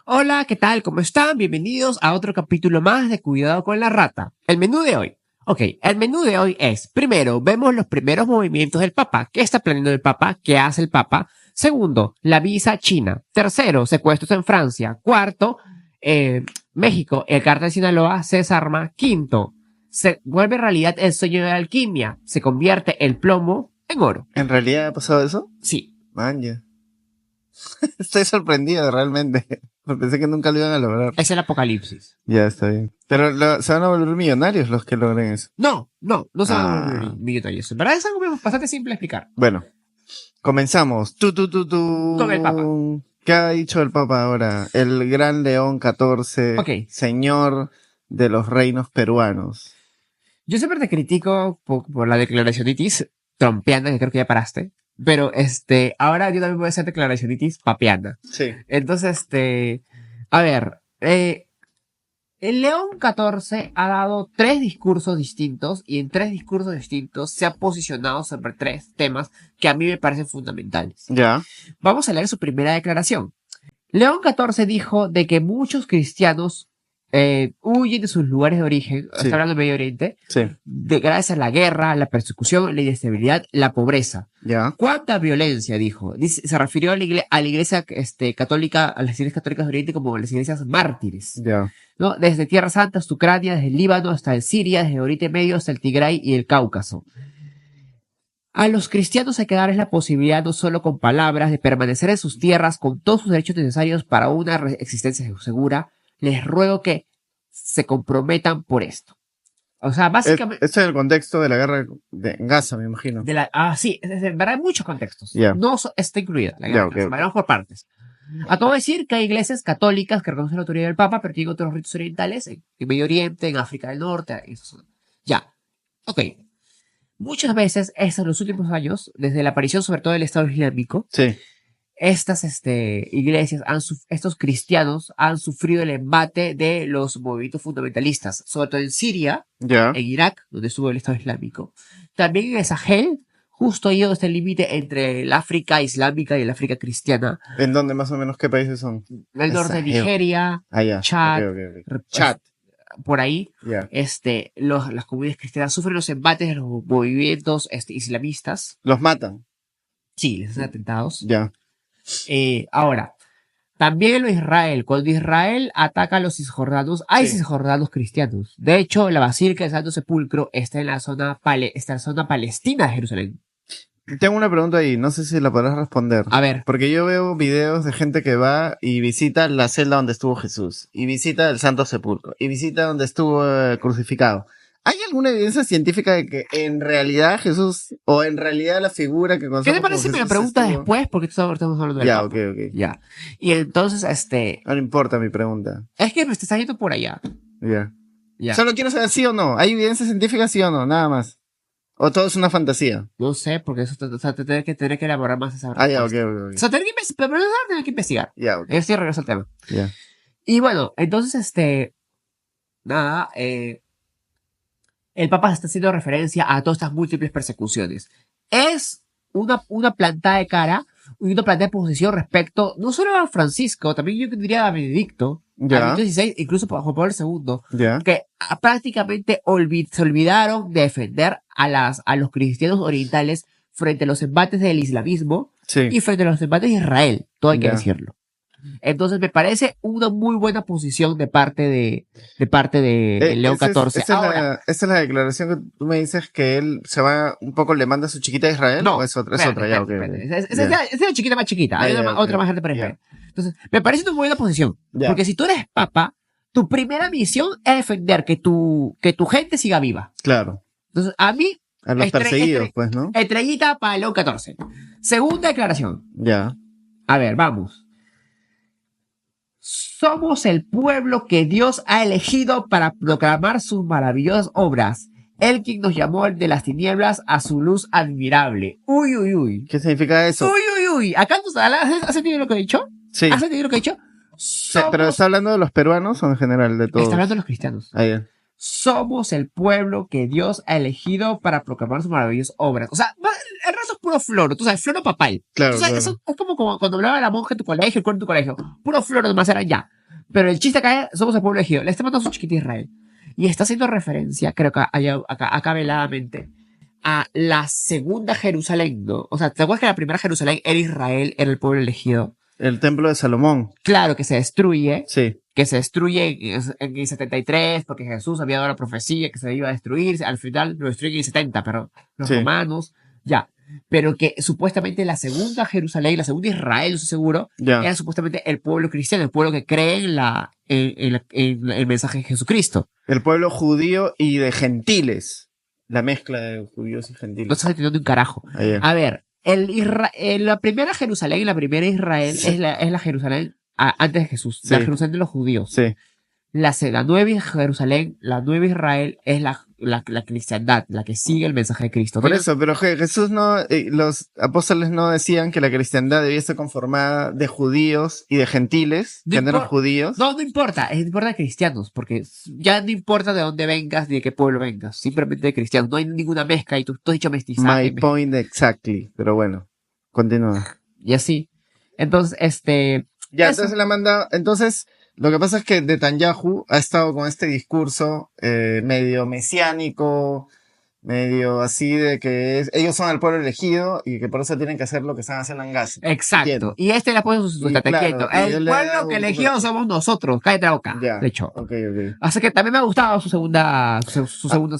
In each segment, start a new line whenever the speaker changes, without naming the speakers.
Hola, ¿qué tal? ¿Cómo están? Bienvenidos a otro capítulo más de Cuidado con la Rata. El menú de hoy. El menú de hoy es, primero, vemos los primeros movimientos del Papa. ¿Qué está planeando el Papa? ¿Qué hace el Papa? Segundo, la visa a China. Tercero, secuestros en Francia. Cuarto, México, el cártel de Sinaloa se desarma. Quinto, se vuelve realidad el sueño de la alquimia. Se convierte el plomo en oro.
¿En realidad ha pasado eso?
Sí.
Man, ya. Estoy sorprendido realmente. Pensé que nunca lo iban a lograr.
Es el apocalipsis.
Ya, está bien. Pero se van a volver millonarios los que logren eso.
No se van a volver millonarios. En verdad es algo bastante simple de explicar.
Bueno, comenzamos.
Con el Papa.
¿Qué ha dicho el Papa ahora? El gran León XIV, señor de los reinos peruanos.
Yo siempre te critico por la declaracionitis trompeana, que creo que ya paraste. Pero ahora yo también voy a hacer declaracionitis papeana.
Sí.
Entonces, a ver, el León XIV ha dado 3 discursos distintos y en 3 discursos distintos se ha posicionado sobre 3 temas que a mí me parecen fundamentales.
Ya.
Vamos a leer su primera declaración. León XIV dijo de que muchos cristianos huyen de sus lugares de origen, está hablando del Medio Oriente, gracias a la guerra, la persecución, la inestabilidad, la pobreza.
Ya.
¿Cuánta violencia? Dijo. Se refirió a la iglesia católica, a las iglesias católicas de Oriente como las iglesias mártires.
Ya.
¿No? Desde Tierra Santa hasta Ucrania, desde el Líbano hasta el Siria, desde Oriente Medio hasta el Tigray y el Cáucaso. A los cristianos hay que darles la posibilidad, no solo con palabras, de permanecer en sus tierras con todos sus derechos necesarios para una existencia segura. Les ruego que se comprometan por esto. O sea, básicamente...
Este es el contexto de la guerra en Gaza, me imagino.
Sí, en verdad hay muchos contextos.
Yeah.
No está incluida la guerra en Gaza. Vamos por partes. A todo decir que hay iglesias católicas que reconocen la autoridad del Papa, pero tienen otros ritos orientales en Medio Oriente, en África del Norte. Ya. Ok. Muchas veces, en los últimos años, desde la aparición sobre todo del Estado Islámico, estas iglesias, estos cristianos han sufrido el embate de los movimientos fundamentalistas, sobre todo en Siria, en Irak, donde estuvo el Estado Islámico. También en el Sahel, justo ahí donde está el límite entre el África islámica y el África cristiana.
¿En dónde más o menos qué países son?
El norte de Nigeria, Chad,
Chad.
Por ahí, las comunidades cristianas sufren los embates de los movimientos islamistas.
¿Los matan?
Sí, les hacen atentados.
Ya.
Ahora, también en Israel, cuando Israel ataca a los cisjordanos, hay cisjordanos cristianos. De hecho, la Basílica del Santo Sepulcro está en la zona palestina de Jerusalén.
Tengo una pregunta ahí, no sé si la podrás responder.
A ver.
Porque yo veo videos de gente que va y visita la celda donde estuvo Jesús, y visita el Santo Sepulcro, y visita donde estuvo crucificado. ¿Hay alguna evidencia científica de que en realidad Jesús, o en realidad la figura que conocemos
¿Qué te parece si me lo preguntas después? Porque estamos hablando del Papa.
Ok.
Ya. Y entonces,
no importa mi pregunta.
Es que me estás yendo por allá.
Ya. Solo quiero saber sí o no. ¿Hay evidencia científica sí o no? Nada más. ¿O todo es una fantasía?
No sé, porque eso tener que elaborar más esa
respuesta.
Ok. O sea, tener que investigar.
Ya, ok.
Yo sí regreso al tema.
Ya.
Y bueno, entonces, nada, el Papa está haciendo referencia a todas estas múltiples persecuciones. Es una plantada de cara, una plantada de posición respecto, no solo a Francisco, también yo diría a Benedicto, a Benedicto XVI, incluso a Juan Pablo II, que prácticamente se olvidaron de defender a los cristianos orientales frente a los embates del islamismo y frente a los embates de Israel, todo hay que decirlo. Entonces me parece una muy buena posición de parte de León XIV.
Esta es la declaración que tú me dices que él se va un poco, le manda a su chiquita a Israel.
No,
¿o es otra? Es otra,
Esa es la chiquita más chiquita. Hay otra más grande para Israel. Entonces, me parece una muy buena posición. Porque si tú eres papa, tu primera misión es defender que tu gente siga viva.
Claro.
Entonces, a mí,
a los perseguidos, pues, ¿no?
Estrellita para León XIV. Segunda declaración. A ver, vamos. Somos el pueblo que Dios ha elegido para proclamar sus maravillosas obras. Él quien nos llamó de las tinieblas a su luz admirable. Uy.
¿Qué significa eso?
Uy. ¿Acá has sentido lo que he dicho?
Sí.
¿Has sentido lo que he dicho?
¿Pero está hablando de los peruanos o en general de todos?
Está hablando de los cristianos. Somos el pueblo que Dios ha elegido para proclamar sus maravillosas obras. O sea, el resto es puro floro, tú sabes, floro papal.
Claro,
Eso es como cuando hablaba la monja en tu colegio, el coro en tu colegio. Puro floro nomás eran ya. Pero el chiste acá es, somos el pueblo elegido. Le está mandando a su chiquita Israel. Y está haciendo referencia, creo que acá veladamente, a la segunda Jerusalén, ¿no? O sea, ¿te acuerdas que la primera Jerusalén era Israel, era el pueblo elegido?
El templo de Salomón.
Claro que se destruye.
Sí.
Que se destruye en el 73, porque Jesús había dado la profecía que se iba a destruir. Al final lo destruyen en el 70, pero los
Sí.
romanos, ya. Pero que supuestamente la segunda Jerusalén, la segunda Israel, no estoy seguro,
Ya.
era supuestamente el pueblo cristiano, el pueblo que cree en el mensaje de Jesucristo.
El pueblo judío y de gentiles. La mezcla de judíos y
No
gentiles.
estás entendiendo un carajo.
Ahí.
A ver, la primera Jerusalén y la primera Israel
Sí.
es la Jerusalén antes de Jesús,
Sí.
la Jerusalén de los judíos.
Sí.
La nueva Jerusalén, la nueva Israel es la cristiandad, la que sigue el mensaje de Cristo.
Por
¿No?
eso, pero Jesús no, los apóstoles no decían que la cristiandad debía estar conformada de judíos y de gentiles,
No
que no eran
impor-
judíos.
No importa, importa de cristianos, porque ya no importa de dónde vengas ni de qué pueblo vengas, simplemente de cristianos. No hay ninguna mezcla y tú has dicho mestizaje.
My point exactly. Pero bueno, continúa.
Y así. Entonces,
Ya,
eso.
entonces la manda. Entonces, lo que pasa es que Netanyahu ha estado con este discurso medio mesiánico, medio así de que ellos son el pueblo elegido y que por eso tienen que hacer lo que están haciendo en Gaza.
Exacto.
Entiendo.
Y le pone su
Y
estate
claro,
quieto.
y él
El
le da
pueblo
un
que
poco
eligió
de-
somos nosotros. Cállate la boca.
Ya.
De hecho.
Ok.
Así que también me ha gustado su segunda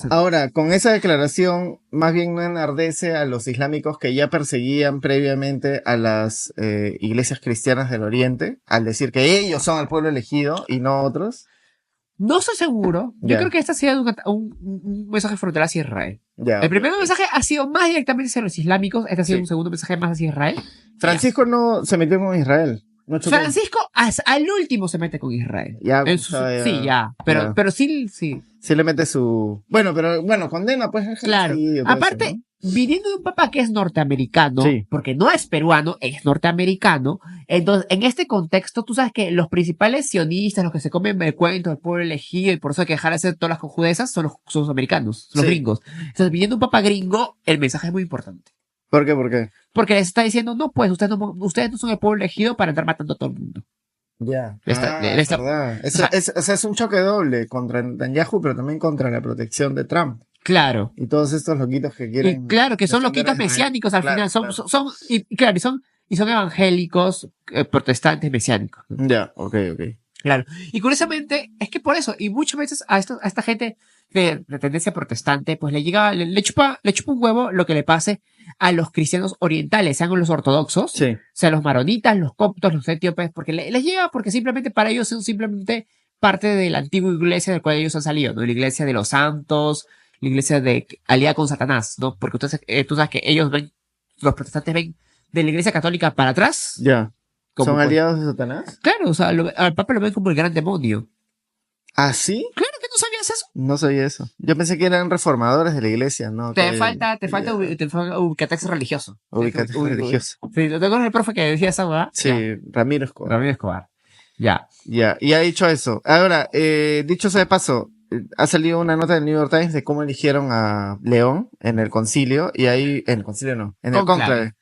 Ahora, con esa declaración, más bien no enardece a los islámicos que ya perseguían previamente a las iglesias cristianas del Oriente, al decir que ellos son el pueblo elegido y no otros.
No estoy seguro. Yo
Ya.
creo que este ha sido un mensaje frontal hacia Israel.
Ya,
El
ok.
primer mensaje ha sido más directamente hacia los islámicos. Este ha sido
Sí.
un segundo mensaje más hacia Israel.
Francisco no se metió con Israel. No chocó.
Francisco al último se mete con Israel.
Ya,
En su-
ya.
sí, ya. Pero,
Ya.
pero sí, sí.
Sí le mete su... Bueno, pero bueno, condena pues el
Claro.
genocidio, todo
Aparte,
eso, ¿no?
viniendo de un papá que es norteamericano,
Sí.
porque no es peruano, es norteamericano, entonces, en este contexto, tú sabes que los principales sionistas, los que se comen el cuento del pueblo elegido y por eso hay que dejar de hacer todas las conjudezas, son los americanos, son los
Sí.
gringos. Entonces, viniendo de un papá gringo, el mensaje es muy importante.
¿Por qué? ¿Por qué?
Porque les está diciendo, no, pues, ustedes no son el pueblo elegido para andar matando a todo el mundo.
Ya.
Es
verdad.
o sea-
O sea, es un choque doble contra Netanyahu, pero también contra la protección de Trump.
Claro.
Y todos estos loquitos que quieren...
Y claro, que son
defender a
loquitos
Israel.
mesiánicos al
Claro,
final. Son,
claro.
claro, y son evangélicos, protestantes mesiánicos.
Ya, ok.
Claro. Y curiosamente, es que por eso, y muchas veces a esta gente de tendencia protestante, pues le chupa un huevo lo que le pase a los cristianos orientales, sean los ortodoxos,
Sí.
sean los maronitas, los coptos, los etíopes, porque les llega, porque simplemente para ellos son simplemente parte de la antigua iglesia del cual ellos han salido, ¿no? La iglesia de los santos, la iglesia de aliada con Satanás, ¿no? Porque tú sabes que ellos ven, los protestantes ven de la iglesia católica para atrás.
Ya.
como
¿Son
pues-
aliados de Satanás?
Claro, o sea, al Papa lo ven como el gran demonio.
¿Ah, sí?
Claro que no sabías eso.
No sabía eso. Yo pensé que eran reformadores de la iglesia, ¿no?
Te
Que-
falta
ya.
ubicatex religioso.
Ubicatex religioso.
Sí, ¿te acuerdas del profe que decía esa verdad?
Sí, Ramiro Escobar.
Ramírez Escobar. Ya.
Ya, y ha dicho eso. Ahora, dicho sea de paso, ha salido una nota del New York Times de cómo eligieron a León en el concilio, y ahí, en el concilio no, en el
Cónclave.
cónclave.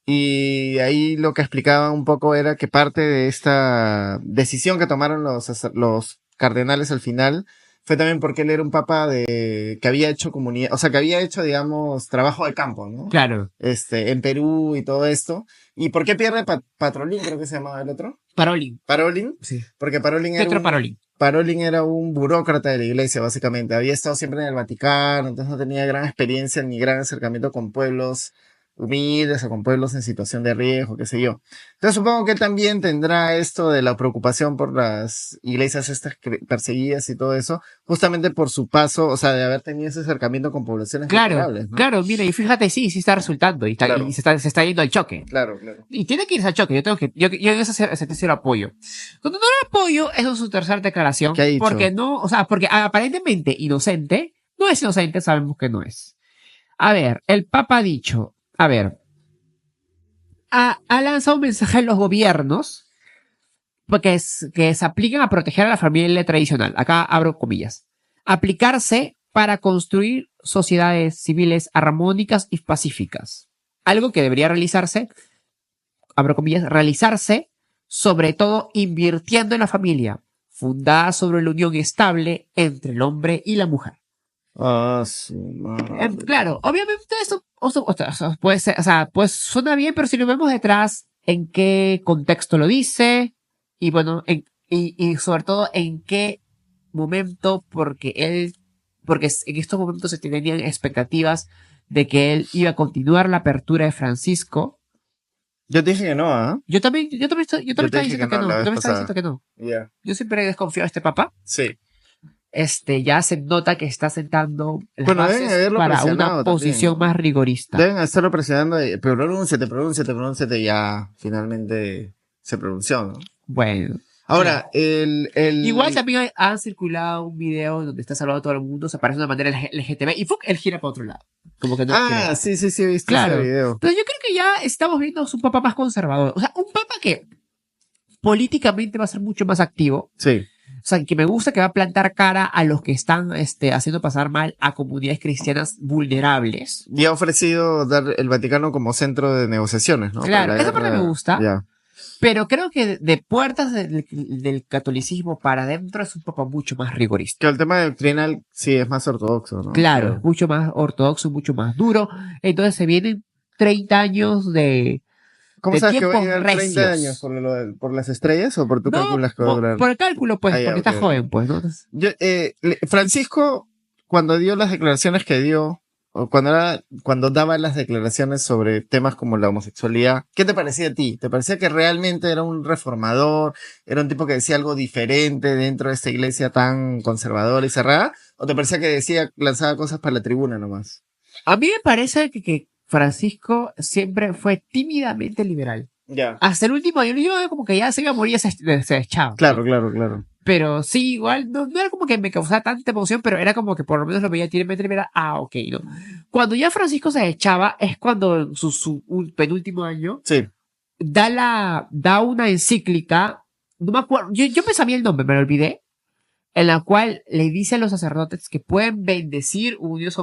Y ahí lo que explicaban un poco era que parte de esta decisión que tomaron los cardenales al final fue también porque él era un papa que había hecho comunidad, o sea, que había hecho, digamos, trabajo de campo, ¿no?
Claro.
En Perú y todo esto. ¿Y por qué pierde Patrolín, creo que se llamaba el otro?
Parolin.
Parolin,
Sí.
porque Parolin era
Petro Parolin.
Parolin era un burócrata de la iglesia, básicamente. Había estado siempre en el Vaticano, entonces no tenía gran experiencia ni gran acercamiento con pueblos humildes o con pueblos en situación de riesgo, qué sé yo. Entonces supongo que él también tendrá esto de la preocupación por las iglesias estas perseguidas y todo eso, justamente por su paso, o sea, de haber tenido ese acercamiento con poblaciones
Claro,
vulnerables, ¿no?
claro, mira, y fíjate, sí está resultando, y,
Claro.
y se está yendo al choque.
Claro, claro.
Y tiene que irse al choque, yo en ese sentido lo apoyo. Cuando no lo apoyo, esa es su tercera declaración.
¿Qué ha dicho?
Porque no, o sea, porque aparentemente inocente, no es inocente, sabemos que no es. A ver, el Papa ha dicho, a ver, ha lanzado un mensaje a los gobiernos que se aplican a proteger a la familia tradicional. Acá abro comillas. Aplicarse para construir sociedades civiles armónicas y pacíficas. Algo que debería realizarse, abro comillas, realizarse sobre todo invirtiendo en la familia, fundada sobre la unión estable entre el hombre y la mujer.
Ah, sí, madre.
Claro, obviamente esto o sea, puede ser, o sea, pues suena bien, pero si lo vemos detrás, en qué contexto lo dice, y bueno, y sobre todo en qué momento, porque en estos momentos se tenían expectativas de que él iba a continuar la apertura de Francisco.
Yo te dije que no, ¿ah?
Yo también
Yo te
estaba
dije
diciendo
que
que
no
no,
la
yo
vez
también estaba
pasada.
diciendo que no.
Ya.
Yo siempre he desconfiado de este papá.
Sí.
Ya se nota que está sentando las
Bueno, deben
bases
haberlo
para una
presionado
posición
también.
más rigorista.
Deben estarlo presionando, pero pronúnciate, y ya finalmente se pronunció, ¿no?
Bueno.
Ahora,
Igual también han circulado un video donde está salvado todo el mundo, se aparece de una bandera LGTB y ¡fuc! Él gira para otro lado. Como que no quiere.
sí, he visto
Claro.
ese video.
Pero yo creo que ya estamos viendo un papa más conservador. O sea, un papa que políticamente va a ser mucho más activo.
Sí.
O sea, que me gusta que va a plantar cara a los que están haciendo pasar mal a comunidades cristianas vulnerables.
Y ha ofrecido dar el Vaticano como centro de negociaciones, ¿no?
Claro,
Para la
esa parte
guerra.
me gusta.
Ya.
Pero creo que de puertas del catolicismo para adentro es un papa mucho más rigorista.
Que el tema doctrinal sí es más ortodoxo, ¿no?
Claro,
Pero-
es mucho más ortodoxo, mucho más duro. Entonces se vienen 30 años de
¿Cómo
de
sabes que va a
tiempos
llegar 30
recios.
años? ¿Por las estrellas o por tú calculas que va a durar?
por el cálculo, pues,
Ah, ya,
porque
ok,
está
ok.
joven, pues, ¿no? Entonces,
Francisco, cuando dio las declaraciones que dio, o cuando daba las declaraciones sobre temas como la homosexualidad, ¿qué te parecía a ti? ¿Te parecía que realmente era un reformador? ¿Era un tipo que decía algo diferente dentro de esta iglesia tan conservadora y cerrada? ¿O te parecía que lanzaba cosas para la tribuna nomás?
a mí me parece que Francisco siempre fue tímidamente liberal.
Ya.
Hasta el último año, como que ya se iba a morir, se echaba.
Claro, claro.
Pero sí, igual, no era como que me causaba tanta emoción, pero era como que por lo menos lo veía tímidamente liberal. Ah, ok, ¿no? Cuando ya Francisco se echaba, es cuando en su penúltimo año,
Sí.
da una encíclica, no me acuerdo, yo me sabía el nombre, me lo olvidé, en la cual le dice a los sacerdotes que pueden bendecir unidos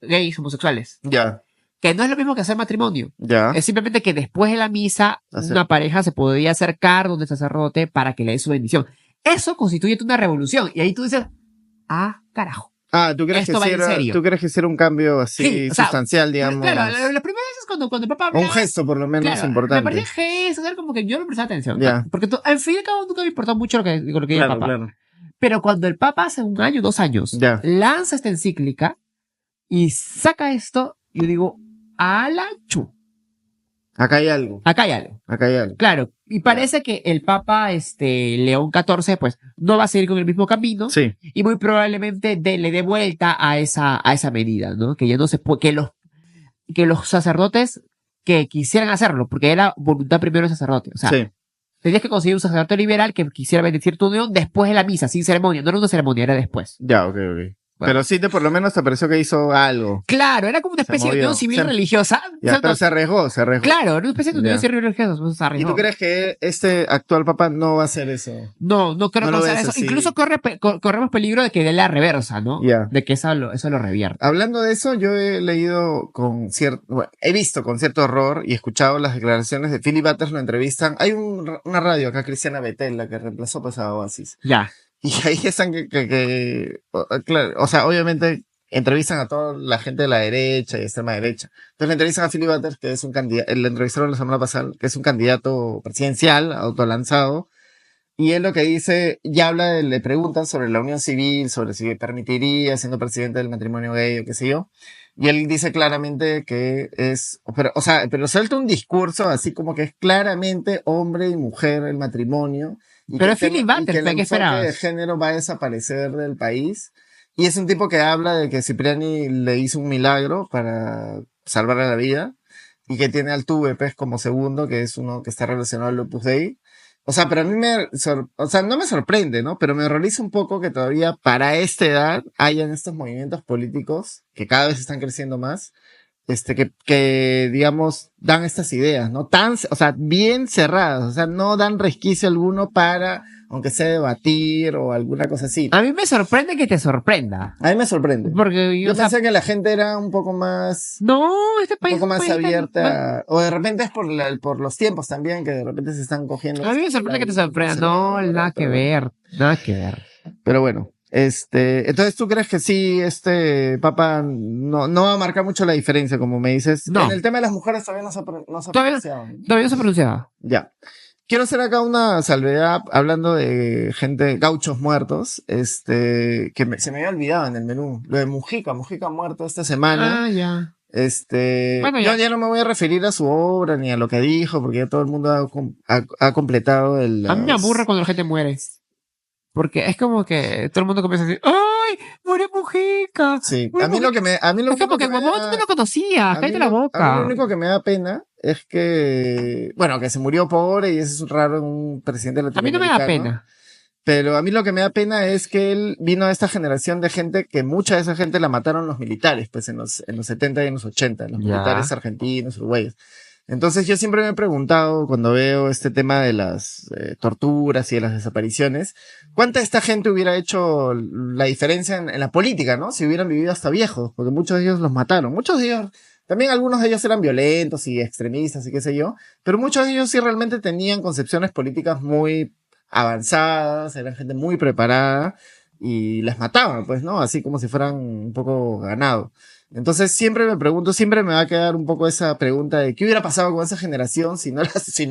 gays homosexuales.
Ya.
Que no es lo mismo que hacer matrimonio.
Ya.
Es simplemente que después de la misa, una pareja se podría acercar donde el sacerdote para que le dé su bendición. Eso constituye una revolución. Y ahí tú dices, ah, carajo.
Ah, ¿tú crees
Esto va en serio.
¿tú crees que hiciera un cambio así
Sí, o sea,
sustancial, digamos?
Claro, las primeras veces cuando el Papa
O un
hablaba,
gesto, por lo menos,
claro,
importante.
me parecía gesto, o sea, como que yo no prestaba atención.
Ya.
Porque al fin y al cabo nunca me importó mucho lo que diga el
Claro,
Papa.
claro.
Pero cuando el Papa hace 1 año, 2 años,
Ya.
lanza esta encíclica y saca esto, yo digo, a la chu.
Acá hay algo.
Acá hay algo. Claro, y parece que el Papa León XIV pues no va a seguir con el mismo camino
Sí.
y muy probablemente le dé vuelta a esa medida, ¿no? Que ya no se puede, que los sacerdotes que quisieran hacerlo, porque era voluntad primero del sacerdote, o sea,
Sí.
tenías que conseguir un sacerdote liberal que quisiera bendecir tu unión después de la misa, sin ceremonia, no era una ceremonia, era después.
Ya, ok.
Bueno.
Pero por lo menos te pareció que hizo algo.
Claro, era como una especie de unión civil religiosa.
Ya,
O sea,
pero
no-
se arriesgó.
Claro, era una especie de unión
Ya.
civil religiosa, pues, se
¿Y
arriesgó.
tú crees que este actual papa no va a hacer eso?
No creo
No lo
que sea
ves
eso.
así.
Incluso corremos peligro de que dé la reversa, ¿no?
Ya.
De que eso lo revierta.
Hablando de eso, yo he leído he visto con cierto horror y escuchado las declaraciones de Philip Butters, lo entrevistan. Hay una radio acá, Cristiana Betel, la que reemplazó pues a Oasis.
Ya.
Y ahí están claro, o sea, obviamente entrevistan a toda la gente de la derecha y extrema derecha. Entonces le entrevistan a Philip Butters, que es un candidato, le entrevistaron la semana pasada, que es un candidato presidencial, autolanzado. Y él lo que dice, ya le preguntan sobre la unión civil, sobre si permitiría siendo presidente del matrimonio gay o qué sé yo. Y él dice claramente que pero suelta un discurso así como que es claramente hombre y mujer el matrimonio. Y
Pero
que
es Philip Butters,
y que el
¿qué
enfoque
esperabas?
de género va a desaparecer del país. Y es un tipo que habla de que Cipriani le hizo un milagro para salvarle la vida. Y que tiene al Tuve, pues, como segundo, que es uno que está relacionado al Opus Dei. O sea, pero a mí no me sorprende, ¿no? Pero me horroriza un poco que todavía para esta edad hayan estos movimientos políticos que cada vez están creciendo más, que digamos, dan estas ideas, ¿no? O sea, bien cerradas, o sea, no dan resquicio alguno para aunque sea debatir o alguna cosa así.
A mí me sorprende que te sorprenda.
A mí me sorprende.
Porque
Yo pensé que la gente era un poco más,
no, este
un
país
poco
es un
más
país tan-
abierta, o de repente es por los tiempos también, que de repente se están cogiendo
A mí me sorprende que te sorprenda. No,
conservadora,
nada que
pero bueno.
ver. Nada que ver.
Pero bueno, entonces tú crees que sí, Papa no va a marcar mucho la diferencia, como me dices.
No.
En el tema de las mujeres todavía no se ha
Todavía,
pronunciado, ¿no?
todavía no se pronunciaba.
Ya. Quiero hacer acá una salvedad hablando de gente, gauchos muertos, se me había olvidado en el menú. Lo de Mujica muerto esta semana.
Ah, ya. Bueno,
Yo
ya.
ya no me voy a referir a su obra ni a lo que dijo, porque ya todo el mundo ha completado
A mí me aburre cuando la gente muere. Porque es como que todo el mundo comienza a decir, ¡ay! ¡Murió Mujica!
Sí,
¡Murió Mujica!
a mí lo
Es como
único
que,
que me
mamá, tú no
da,
lo conocías, cállate la
a mí lo
boca.
único que me da pena es que, bueno, que se murió pobre y eso es raro en un presidente
A mí no me da
latinoamericano.
pena.
Pero a mí lo que me da pena es que él vino de esta generación de gente que mucha de esa gente la mataron los militares, pues en los 70 y en los 80, los
Ya.
militares argentinos, uruguayos. Entonces yo siempre me he preguntado cuando veo este tema de las torturas y de las desapariciones, ¿cuánta de esta gente hubiera hecho la diferencia en la política, ¿no? Si hubieran vivido hasta viejos, porque muchos de ellos los mataron. Muchos de ellos, también algunos de ellos eran violentos y extremistas y qué sé yo, pero muchos de ellos sí realmente tenían concepciones políticas muy avanzadas, eran gente muy preparada y las mataban, pues, ¿no? Así como si fueran un poco ganado. Entonces siempre me pregunto, siempre me va a quedar un poco esa pregunta de qué hubiera pasado con esa generación si no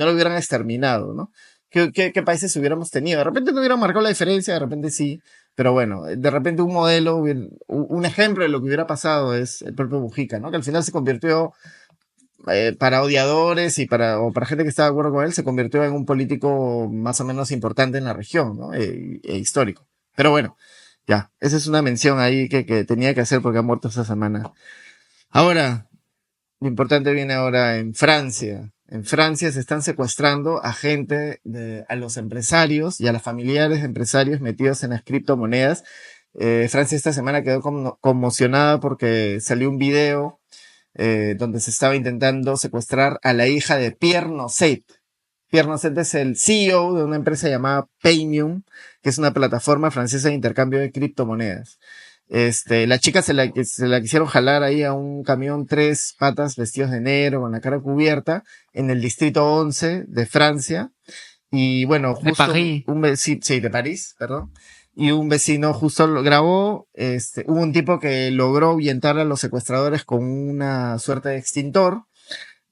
lo hubieran exterminado, ¿no? ¿Qué países hubiéramos tenido? De repente no hubieran marcado la diferencia, de repente sí, pero bueno, de repente un modelo, un ejemplo de lo que hubiera pasado es el propio Mujica, ¿no? Que al final se convirtió, para odiadores o para gente que estaba de acuerdo con él, se convirtió en un político más o menos importante en la región, ¿no? Histórico. Pero bueno. Ya, esa es una mención ahí que tenía que hacer porque ha muerto esta semana. Ahora, lo importante viene ahora en Francia. En Francia se están secuestrando a a los empresarios y a los familiares de empresarios metidos en las criptomonedas. Francia esta semana quedó conmocionada porque salió un video donde se estaba intentando secuestrar a la hija de Pierre Nocet. Pierre Nocet es el CEO de una empresa llamada Paymium, que es una plataforma francesa de intercambio de criptomonedas. La chica se la quisieron jalar ahí a un camión 3 patas vestidos de negro con la cara cubierta en el distrito 11 de Francia. Y bueno,
De
justo
París.
sí, de París, perdón. Y un vecino justo lo grabó, hubo un tipo que logró ahuyentar a los secuestradores con una suerte de extintor,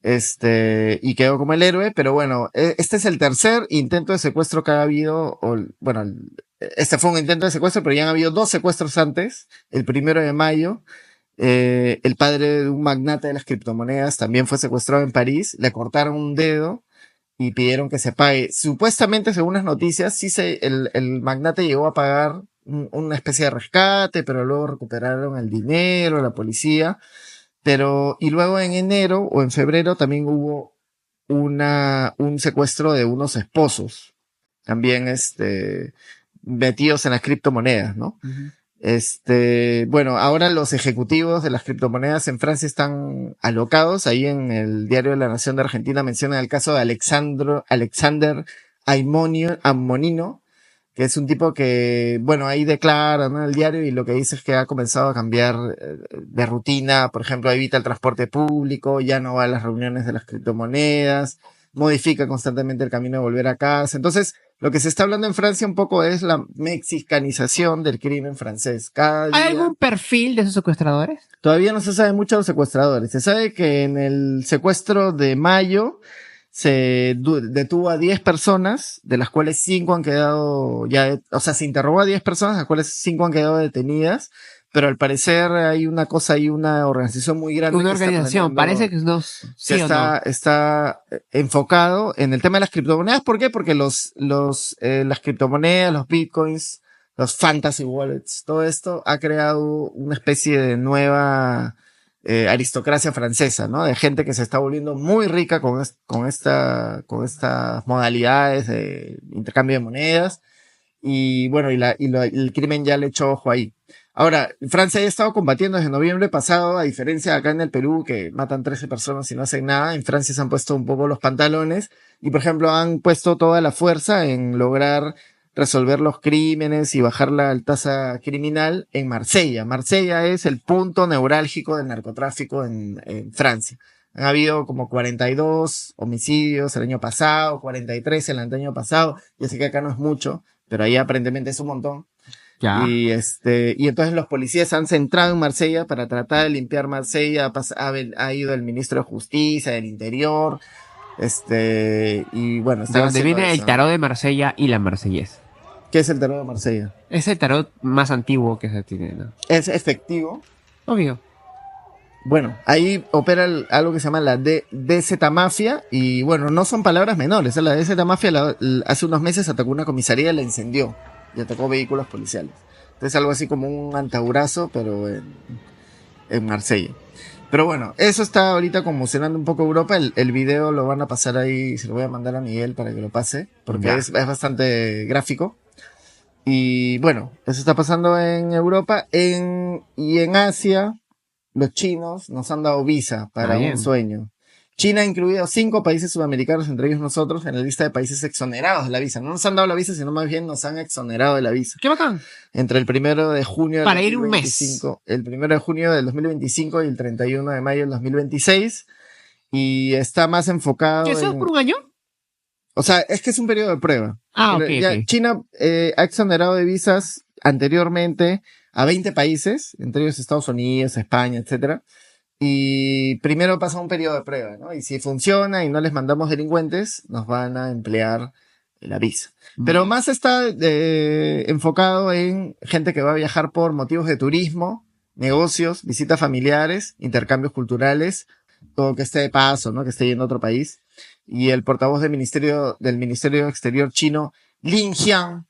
y quedó como el héroe, pero bueno, este es el tercer intento de secuestro que ha habido, bueno, este fue un intento de secuestro, pero ya han habido 2 secuestros antes, el 1 de mayo, el padre de un magnate de las criptomonedas también fue secuestrado en París, le cortaron un dedo y pidieron que se pague. Supuestamente, según las noticias, el magnate llegó a pagar una especie de rescate, pero luego recuperaron el dinero, la policía. Y luego en enero o en febrero también hubo un secuestro de unos esposos, también metidos en las criptomonedas, ¿no?
Ujú.
Bueno, ahora los ejecutivos de las criptomonedas en Francia están alocados. Ahí en el diario de la Nación de Argentina mencionan el caso de Alexander Amonino, que es un tipo que, bueno, ahí declara, ¿no? El diario y lo que dice es que ha comenzado a cambiar de rutina. Por ejemplo, evita el transporte público, ya no va a las reuniones de las criptomonedas, modifica constantemente el camino de volver a casa. Entonces, lo que se está hablando en Francia un poco es la mexicanización del crimen francés. Cada
¿Hay
día
algún perfil de esos secuestradores?
todavía no se sabe mucho de los secuestradores. Se sabe que en el secuestro de mayo detuvo a 10 personas, de las cuales 5 han quedado o sea, se interrogó a 10 personas, de las cuales 5 han quedado detenidas, pero al parecer hay una cosa, hay una organización muy grande
Una
que está
organización, parece que no,
que
sí o no.
está enfocado en el tema de las criptomonedas. ¿Por qué? Porque las criptomonedas, los bitcoins, los fantasy wallets, todo esto ha creado una especie de nueva aristocracia francesa, ¿no? De gente que se está volviendo muy rica con estas modalidades de intercambio de monedas. Y bueno, el crimen ya le echó ojo ahí. Ahora, Francia ya ha estado combatiendo desde noviembre pasado, a diferencia de acá en el Perú, que matan 13 personas y no hacen nada. En Francia se han puesto un poco los pantalones y, por ejemplo, han puesto toda la fuerza en lograr resolver los crímenes y bajar la tasa criminal en Marsella. Marsella es el punto neurálgico del narcotráfico en Francia. Han habido como 42 homicidios el año pasado, 43 el año pasado. Yo sé que acá no es mucho, pero ahí aparentemente es un montón.
Ya.
Y entonces los policías han centrado en Marsella para tratar de limpiar Marsella. Ha ido el ministro de Justicia, del Interior, y bueno,
De
están
donde
haciendo
viene el
eso.
tarot de Marsella y la marsellés.
¿Qué es el tarot de Marsella?
Es el tarot más antiguo que se tiene, ¿no?
Es efectivo.
Obvio.
Bueno, ahí opera algo que se llama la DZ Mafia y bueno, no son palabras menores. La DZ Mafia hace unos meses atacó una comisaría y la incendió y atacó vehículos policiales. Entonces algo así como un antaurazo, pero en Marsella. Pero bueno, eso está ahorita conmocionando un poco Europa. El video lo van a pasar ahí, se lo voy a mandar a Miguel para que lo pase, porque
Ya.
es bastante gráfico. Y bueno, eso está pasando en Europa. Y en Asia, los chinos nos han dado visa para un
bien.
sueño. China ha incluido 5 países sudamericanos, entre ellos nosotros, en la lista de países exonerados de la visa. No nos han dado la visa, sino más bien nos han exonerado de la visa.
Qué bacán.
Entre el 1 de junio del
Para ir un mes.
2025, el 1 de junio del 2025 y el 31 de mayo del 2026. Y está más enfocado
¿Qué eso es por un año?
o sea, es que es un periodo de prueba.
Ah, ok,
Ya
ok.
China ha exonerado de visas anteriormente a 20 países, entre ellos Estados Unidos, España, etcétera. Y primero pasa un periodo de prueba, ¿no? Y si funciona y no les mandamos delincuentes, nos van a emplear la visa. Pero más está enfocado en gente que va a viajar por motivos de turismo, negocios, visitas familiares, intercambios culturales, todo que esté de paso, ¿no? Que esté yendo a otro país. Y el portavoz del Ministerio Exterior chino, Lin Jian,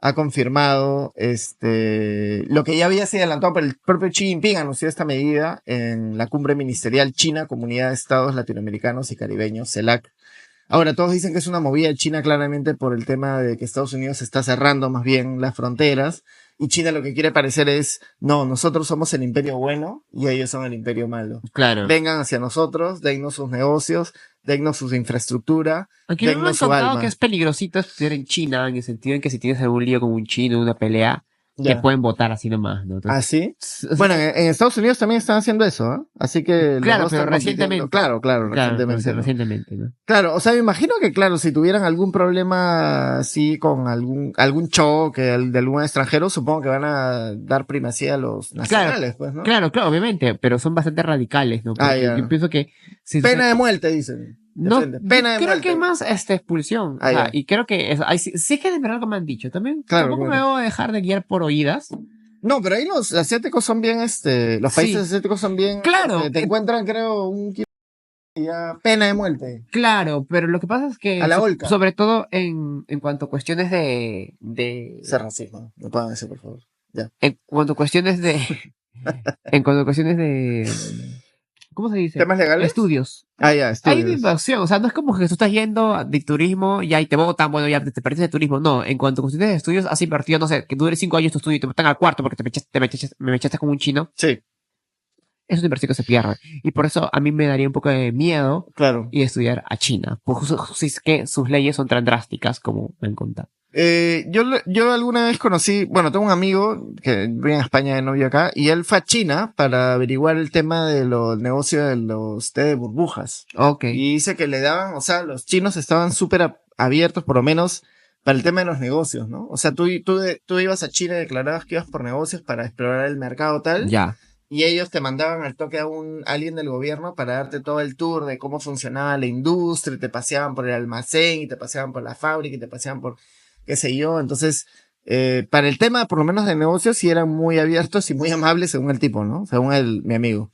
ha confirmado lo que ya había sido adelantado por el propio Xi Jinping. Anunció esta medida en la cumbre ministerial China, Comunidad de Estados Latinoamericanos y Caribeños, CELAC. Ahora, todos dicen que es una movida de China claramente por el tema de que Estados Unidos está cerrando más bien las fronteras y China lo que quiere parecer es, no, nosotros somos el imperio bueno y ellos son el imperio malo.
Claro.
Vengan hacia nosotros, dennos sus negocios, dennos su infraestructura,
Aquí me han
dennos su
contado
alma.
que es peligrosito estudiar en China, en el sentido en que si tienes algún lío con un chino, una pelea,
Ya.
te pueden votar así nomás, ¿no?
¿Ah,
Entonces,
sí?
o sea,
Bueno, en Estados Unidos también están haciendo eso, ¿eh? Así que los
claro,
dos
pero
están compitiendo.
recientemente.
Claro,
Claro,
recientemente, ¿no?
recientemente, ¿no?
Claro, o sea, me imagino que, claro, si tuvieran algún problema así con algún choque de algún extranjero, supongo que van a dar primacía a los nacionales, pues, ¿no?
Claro, obviamente, pero son bastante radicales, ¿no? Porque
ya.
yo pienso que si
Pena de muerte, dicen.
no,
Defienden. Pena de
creo
muerte.
que más expulsión. O sea,
ya.
y creo que sí es que de verdad que me han dicho. También
Claro,
tampoco me
claro.
debo dejar de guiar por oídas.
No, pero ahí los asiáticos son bien, los países
Sí.
asiáticos son bien,
Claro.
te encuentran, creo, un kilo y ya pena de muerte.
Claro, pero lo que pasa es que
A la volca.
sobre todo en cuanto a cuestiones de
Ese racismo, me puedan decir, por favor. Ya.
en cuanto a cuestiones de en cuanto a cuestiones de ¿cómo se dice?
¿Temas legales?
Estudios.
Ya,
Hay
estudios.
una inversión, o sea, no es como que tú estás yendo de turismo ya y te votan, bueno, ya te perdiste de turismo, no, en cuanto a cuestiones de estudios has invertido, no sé, que dure 5 años tu estudio y te metan al cuarto porque me echaste como un chino,
Sí,
es una inversión que se pierde. Y por eso a mí me daría un poco de miedo
claro.
y estudiar a China, porque si es que sus leyes son tan drásticas como me han contado.
Yo alguna vez conocí, bueno, tengo un amigo que vive en España de novio acá, y él fue a China para averiguar el tema de los negocios de los té de burbujas.
Ok.
Y dice que le daban, o sea, los chinos estaban súper abiertos, por lo menos, para el tema de los negocios, ¿no? O sea, tú ibas a China y declarabas que ibas por negocios para explorar el mercado tal.
Ya.
Y ellos te mandaban al toque a alguien del gobierno para darte todo el tour de cómo funcionaba la industria, y te paseaban por el almacén, y te paseaban por la fábrica, y te paseaban por qué sé yo. Entonces, para el tema, por lo menos de negocios, sí eran muy abiertos y muy amables según el tipo, ¿no? Según mi amigo.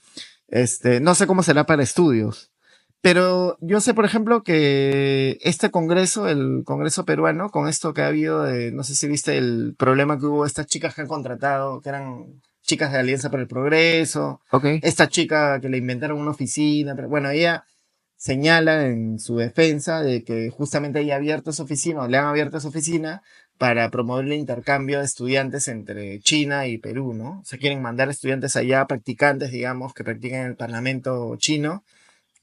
No sé cómo será para estudios. Pero yo sé, por ejemplo, que este congreso, el congreso peruano, con esto que ha habido de, no sé si viste el problema que hubo, estas chicas que han contratado, que eran chicas de Alianza para el Progreso,
Ok.
esta chica que le inventaron una oficina, pero bueno, ella señala en su defensa de que justamente ella ha abierto esa oficina, o le han abierto esa oficina para promover el intercambio de estudiantes entre China y Perú, ¿no? O sea, quieren mandar estudiantes allá, practicantes, digamos, que practiquen en el parlamento chino,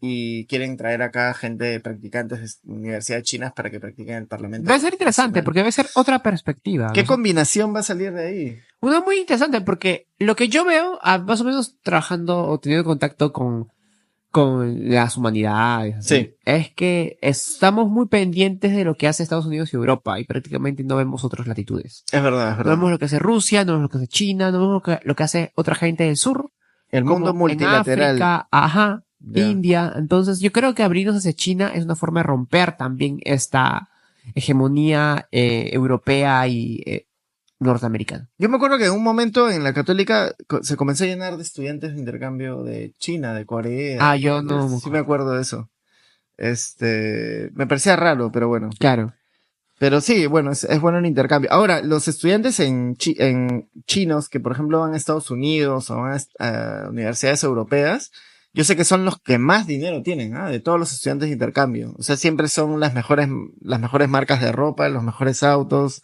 y quieren traer acá gente, practicantes de universidades chinas para que practiquen en el Parlamento.
Debe ser interesante
Nacional.
porque debe ser otra perspectiva.
¿Qué
¿No?
combinación va a salir de ahí?
Una muy interesante porque lo que yo veo, más o menos trabajando o teniendo contacto con las humanidades, así,
Sí.
es que estamos muy pendientes de lo que hace Estados Unidos y Europa y prácticamente no vemos otras latitudes.
Es verdad, es
No
verdad.
vemos lo que hace Rusia, no vemos lo que hace China, no vemos lo que hace otra gente del sur.
El mundo
como
multilateral.
En África, ajá,
Ya.
India. Entonces, yo creo que abrirnos hacia China es una forma de romper también esta hegemonía europea y norteamericana.
Yo me acuerdo que en un momento en la Católica se comenzó a llenar de estudiantes de intercambio de China, de Corea.
Ah, yo no.
Sí me acuerdo de eso. Me parecía raro, pero bueno.
Claro.
Pero sí, bueno, es bueno el intercambio. Ahora, los estudiantes en chinos que, por ejemplo, van a Estados Unidos o van a universidades europeas, yo sé que son los que más dinero tienen, de todos los estudiantes de intercambio. O sea, siempre son las mejores marcas de ropa, los mejores autos,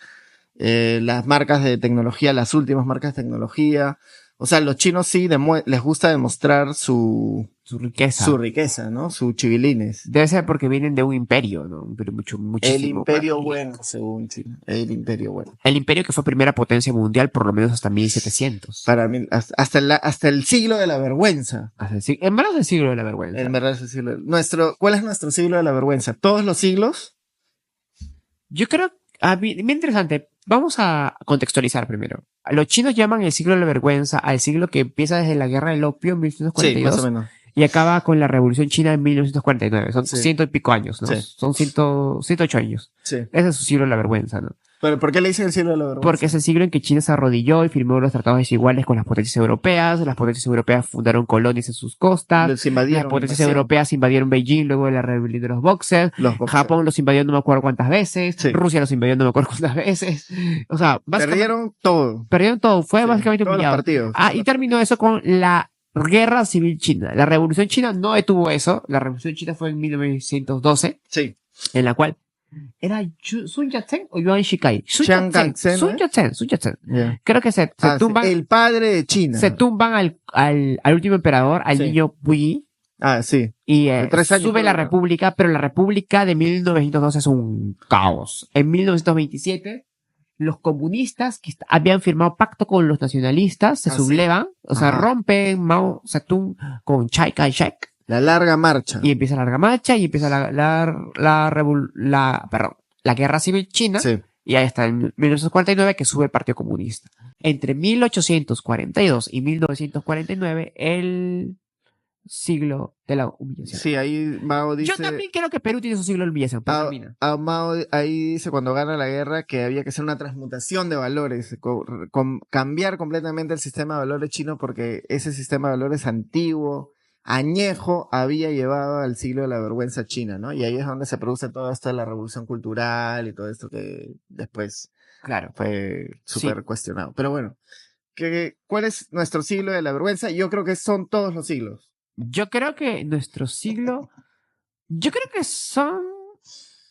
las marcas de tecnología, las últimas marcas de tecnología. O sea, los chinos sí les gusta demostrar su riqueza, ¿no? Sus chivilines.
Debe ser porque vienen de un imperio, ¿no? Un imperio muchísimo.
El imperio bueno, según China. El imperio bueno.
El imperio que fue primera potencia mundial por lo menos hasta 1700.
Para mí, hasta el siglo de la vergüenza.
En verdad es el siglo de la vergüenza.
En verdad es el siglo. ¿Cuál es nuestro siglo de la vergüenza? ¿Todos los siglos?
Yo creo, bien interesante. Vamos a contextualizar primero. Los chinos llaman el siglo de la vergüenza al siglo que empieza desde la guerra del opio en 1942.
Sí, más o menos.
Y acaba con la revolución china en 1949. Son 100 y pico años, ¿no?
Sí.
Son 108 años.
Sí.
Ese es su siglo de la vergüenza, ¿no?
¿Pero por qué le dicen el siglo de la vergüenza?
Porque es el siglo en que China se arrodilló y firmó los tratados desiguales con las potencias europeas. Las potencias europeas fundaron colonias en sus costas.
Los invadieron.
Las potencias europeas invadieron Beijing luego de la rebelión de los Boxers. Japón los invadió no me acuerdo cuántas veces.
Sí.
Rusia los invadió no me acuerdo cuántas veces. O sea,
perdieron todo.
Perdieron todo. Fue básicamente
todos
humillado.
Los partidos.
Y terminó eso con la Guerra Civil China. La Revolución China no detuvo eso. La Revolución China fue en 1912.
Sí.
En la cual ¿era Sun Yat-sen o Yuan Shikai? Sun Yat-sen.
Yeah.
Creo que se tumban.
El padre de China.
Se tumban al último emperador, al niño Puyi.
Sí.
Y sube la república, pero la república de 1912 es un caos. En 1927, los comunistas que habían firmado pacto con los nacionalistas se sublevan, o sea, rompen Mao Zedong con Chiang Kai-shek.
La larga marcha.
Y empieza la larga marcha y empieza la Guerra Civil China.
Sí.
Y ahí está en 1949 que sube el Partido Comunista. Entre 1842 y 1949, el siglo de la humillación.
Sí, ahí Mao dice...
Yo también creo que Perú tiene su siglo de humillación.
Mao ahí dice cuando gana la guerra que había que hacer una transmutación de valores, cambiar completamente el sistema de valores chino porque ese sistema de valores antiguo, añejo, había llevado al siglo de la vergüenza china, ¿no? Y ahí es donde se produce todo esto de la revolución cultural y todo esto que después fue súper cuestionado. Pero bueno, ¿cuál es nuestro siglo de la vergüenza? Yo creo que son todos los siglos.
Yo creo que nuestro siglo... Yo creo que son...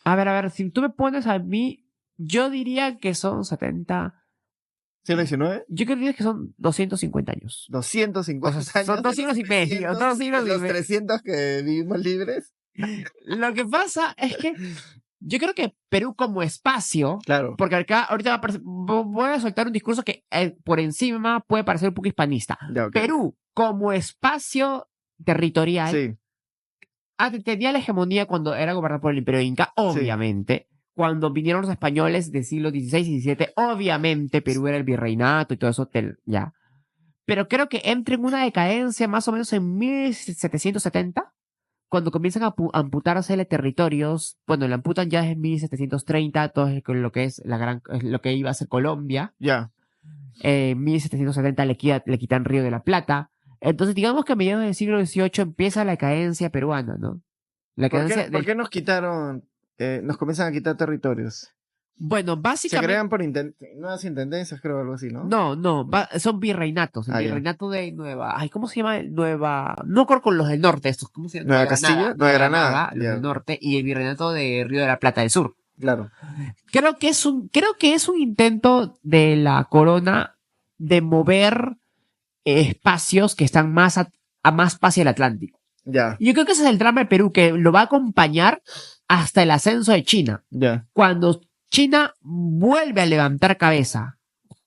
A ver, si tú me pones a mí, yo diría que son 70...
¿Siglo XIX?
Yo creo que son 250 años.
250
años. Son 2 siglos y medio. 2 siglos y medio.
Los 300 que vivimos libres.
Lo que pasa es que yo creo que Perú como espacio,
claro,
porque acá ahorita voy a soltar un discurso que por encima puede parecer un poco hispanista.
Ya, okay.
Perú como espacio territorial tenía la hegemonía cuando era gobernado por el Imperio Inca, obviamente. Cuando vinieron los españoles del siglo XVI y XVII, obviamente Perú era el virreinato y todo eso, ya. Pero creo que entra en una decadencia más o menos en 1770, cuando comienzan a amputársele territorios. Bueno, la amputan ya en 1730, todo lo que es lo que iba a ser Colombia.
Ya.
En 1770 le quitan Río de la Plata. Entonces, digamos que a mediados del siglo XVIII empieza la decadencia peruana, ¿no?
¿Por qué nos quitaron? Nos comienzan a quitar territorios.
Bueno, básicamente...
Se crean por nuevas intendencias, creo, algo así, ¿no?
No, son virreinatos. El virreinato de Nueva... ¿cómo se llama? No creo con los del norte estos. ¿Cómo se llama?
Nueva Castilla, Nueva Granada.
Los del norte. Y el virreinato de Río de la Plata del sur.
Claro.
Creo que es un intento de la corona de mover espacios que están más hacia el Atlántico.
Ya,
Y yo creo que ese es el drama de Perú, que lo va a acompañar hasta el ascenso de China.
ya,
Cuando China vuelve a levantar cabeza.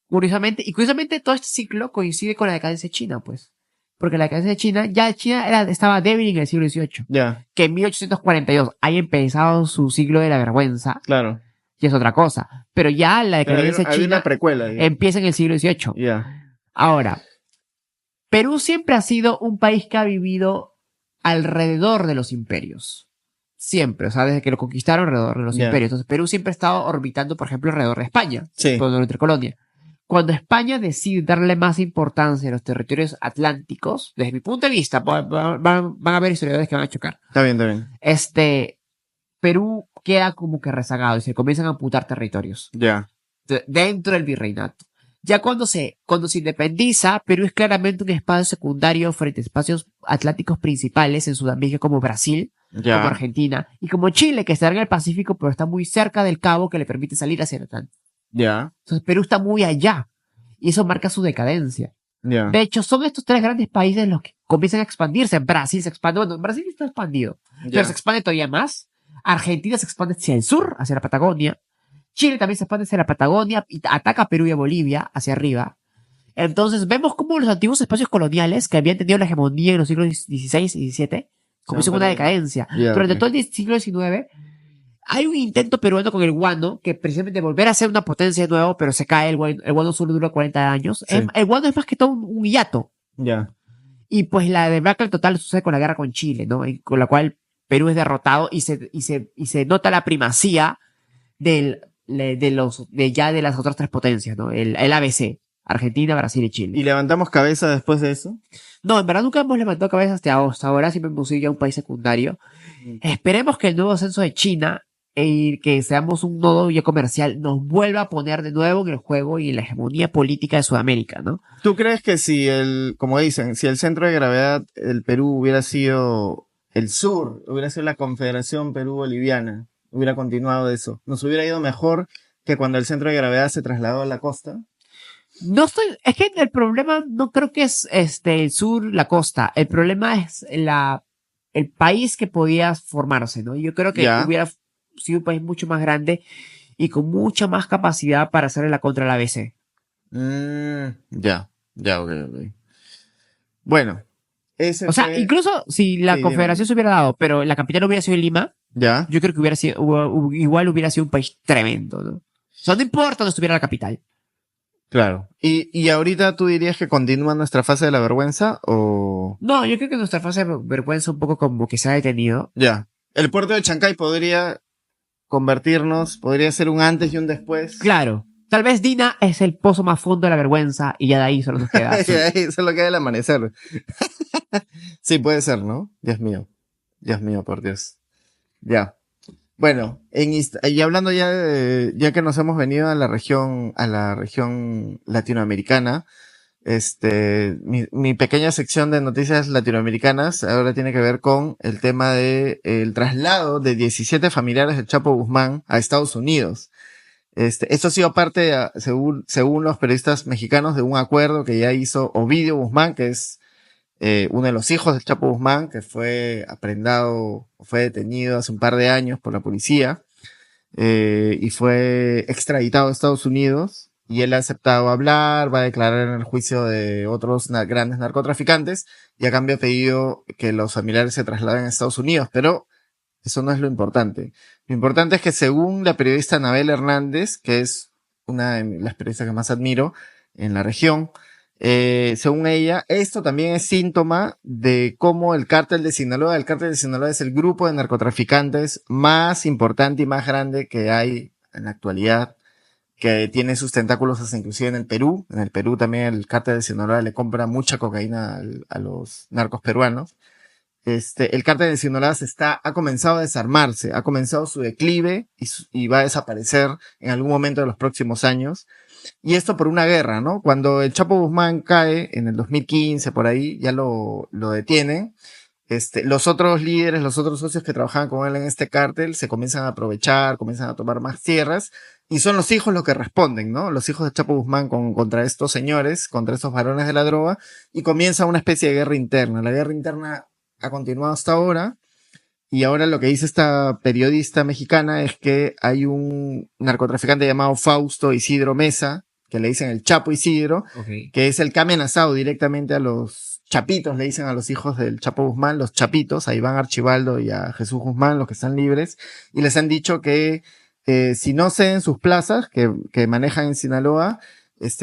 Curiosamente todo este ciclo coincide con la decadencia de China, pues. Porque la decadencia de China, ya China estaba débil en el siglo XVIII.
ya,
Que en 1842 haya empezado su siglo de la vergüenza,
claro.
y es otra cosa. Pero ya la
Pero
decadencia de
había una
China
precuela ahí.
empieza en el siglo XVIII.
Ya,
Ahora, Perú siempre ha sido un país que ha vivido alrededor de los imperios. Siempre, o sea, desde que lo conquistaron alrededor de los
ya.
imperios. Entonces, Perú siempre ha estado orbitando, por ejemplo, alrededor de España,
Sí,
por nuestra colonia. Cuando España decide darle más importancia a los territorios atlánticos, desde mi punto de vista, van a haber historiadores que van a chocar.
está bien, está bien.
Perú queda como que rezagado y se comienzan a amputar territorios
Ya,
dentro del virreinato. Ya cuando se independiza, Perú es claramente un espacio secundario frente a espacios atlánticos principales en Sudamérica como Brasil, como
ya,
Argentina y como Chile, que está en el Pacífico, pero está muy cerca del cabo que le permite salir hacia el Atlántico.
ya,
Entonces Perú está muy allá y eso marca su decadencia.
ya,
De hecho, son estos tres grandes países los que comienzan a expandirse. Brasil se expande, bueno, Brasil está expandido, pero
ya.
se expande todavía más. Argentina se expande hacia el sur, hacia la Patagonia. Chile también se expande hacia la Patagonia y ataca a Perú y a Bolivia hacia arriba. Entonces vemos cómo los antiguos espacios coloniales que habían tenido la hegemonía en los siglos XVI y XVII comienzan una decadencia.
Ya,
Durante
ok.
todo el siglo XIX hay un intento peruano con el guano que precisamente volver a ser una potencia de nuevo, pero se cae, el guano solo dura 40 años.
Sí.
El guano es más que todo un hiato.
Ya,
Y pues la debacle total sucede con la guerra con Chile, ¿no? Con la cual Perú es derrotado y se nota la primacía de las otras tres potencias, ¿no? El ABC, Argentina, Brasil y Chile.
¿y levantamos cabeza después de eso?
No, en verdad nunca hemos levantado cabeza hasta ahora, siempre hemos sido ya un país secundario. Esperemos que el nuevo censo de China y que seamos un nodo ya comercial nos vuelva a poner de nuevo en el juego y en la hegemonía política de Sudamérica, ¿no?
¿Tú crees que si como dicen, si el centro de gravedad del Perú hubiera sido el sur, hubiera sido la Confederación Perú-Boliviana, hubiera continuado eso, nos hubiera ido mejor que cuando el centro de gravedad se trasladó a la costa?
Es que el problema no creo que es el sur, la costa. El problema es el país que podía formarse, ¿no? Yo creo que
Ya.
hubiera sido un país mucho más grande y con mucha más capacidad para hacerle la contra la ABC.
Ya, ya, ok, ok. Bueno, ese
O sea,
fue...
incluso si la
Sí,
confederación se hubiera dado, pero la capital hubiera sido Lima,
ya,
yo creo que igual hubiera sido un país tremendo, ¿no? O sea, no importa dónde estuviera la capital.
claro. ¿Y ahorita tú dirías que continúa nuestra fase de la vergüenza o...?
No, yo creo que nuestra fase de vergüenza un poco como que se ha detenido.
Ya. El puerto de Chancay podría podría ser un antes y un después.
Claro. Tal vez Dina es el pozo más fondo de la vergüenza y ya de ahí solo nos queda.
Y ahí eso es lo que hay el amanecer. Sí, puede ser, ¿no? Dios mío. Dios mío, por Dios. Ya. Bueno, y hablando ya que nos hemos venido a la región latinoamericana, mi pequeña sección de noticias latinoamericanas ahora tiene que ver con el tema de el traslado de 17 familiares del Chapo Guzmán a Estados Unidos. Esto ha sido parte, según los periodistas mexicanos, de un acuerdo que ya hizo Ovidio Guzmán, que es uno de los hijos del Chapo Guzmán, que fue aprendado o fue detenido hace un par de años por la policía, y fue extraditado a Estados Unidos, y él ha aceptado hablar, va a declarar en el juicio de otros grandes narcotraficantes, y a cambio ha pedido que los familiares se trasladen a Estados Unidos, pero eso no es lo importante. Lo importante es que según la periodista Anabel Hernández, que es una de las periodistas que más admiro en la región, según ella, esto también es síntoma de cómo el cártel de Sinaloa es el grupo de narcotraficantes más importante y más grande que hay en la actualidad, que tiene sus tentáculos hasta inclusive en el Perú. En el Perú también el cártel de Sinaloa le compra mucha cocaína a los narcos peruanos. El cártel de Sinaloa ha comenzado a desarmarse, ha comenzado su declive y va a desaparecer en algún momento de los próximos años. Y esto por una guerra, ¿no? Cuando el Chapo Guzmán cae en el 2015, por ahí, ya lo detienen. Los otros líderes, los otros socios que trabajaban con él en este cártel se comienzan a aprovechar, comienzan a tomar más tierras, y son los hijos los que responden, ¿no? Los hijos de Chapo Guzmán contra estos señores, contra estos varones de la droga, y comienza una especie de guerra interna. La guerra interna ha continuado hasta ahora. Y ahora lo que dice esta periodista mexicana es que hay un narcotraficante llamado Fausto Isidro Mesa, que le dicen el Chapo Isidro,
Ok.
que es el que ha amenazado directamente a los chapitos, le dicen a los hijos del Chapo Guzmán, los chapitos, a Iván Archibaldo y a Jesús Guzmán, los que están libres, y les han dicho que si no ceden sus plazas que manejan en Sinaloa,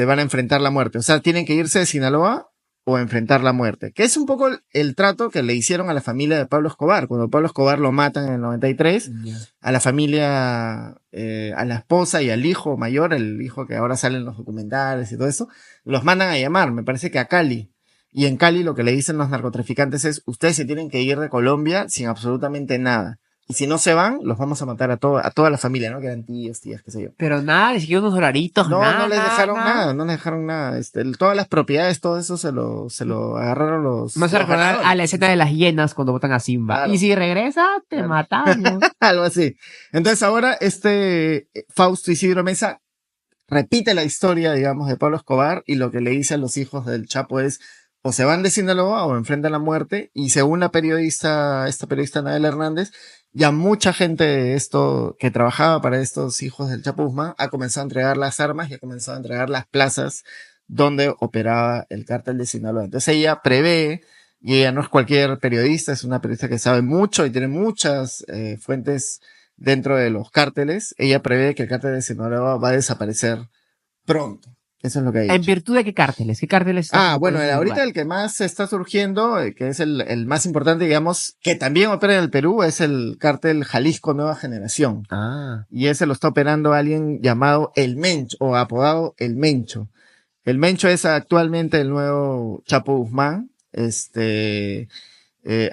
van a enfrentar la muerte. O sea, tienen que irse de Sinaloa o enfrentar la muerte. Que es un poco el trato que le hicieron a la familia de Pablo Escobar. Cuando Pablo Escobar lo matan en el 93,
Ya.
a la familia, a la esposa y al hijo mayor, el hijo que ahora sale en los documentales y todo eso, los mandan a llamar, me parece que a Cali. Y en Cali lo que le dicen los narcotraficantes es, ustedes se tienen que ir de Colombia sin absolutamente nada. Y si no se van, los vamos a matar a toda la familia, ¿no? Que eran tíos, tías, qué sé yo.
Pero nada, ni siquiera unos horaritos,
No,
nada.
no les dejaron
nada.
nada, no les dejaron nada. Todas las propiedades, todo eso se lo agarraron los.
Me hace
los
recordar
ganadores.
a la escena de las hienas cuando botan a Simba.
Claro.
Y si regresa, te
Claro.
matamos.
Algo así. Entonces ahora Fausto Isidro Mesa repite la historia, digamos, de Pablo Escobar y lo que le dice a los hijos del Chapo es o se van de Sinaloa o enfrentan la muerte y según esta periodista Anabel Hernández, ya mucha gente que trabajaba para estos hijos del Chapo Guzmán ha comenzado a entregar las armas y ha comenzado a entregar las plazas donde operaba el cártel de Sinaloa. Entonces ella prevé, y ella no es cualquier periodista, es una periodista que sabe mucho y tiene muchas fuentes dentro de los cárteles, ella prevé que el cártel de Sinaloa va a desaparecer pronto. Eso es lo que ha
¿En
dicho.
virtud de qué cárteles? ¿Qué cárteles están
Bueno,
en ese
ahorita
lugar?
el que más está surgiendo, que es el más importante, digamos, que también opera en el Perú, es el cártel Jalisco Nueva Generación.
Ah.
Y ese lo está operando alguien llamado El Mencho, o apodado El Mencho. El Mencho es actualmente el nuevo Chapo Guzmán.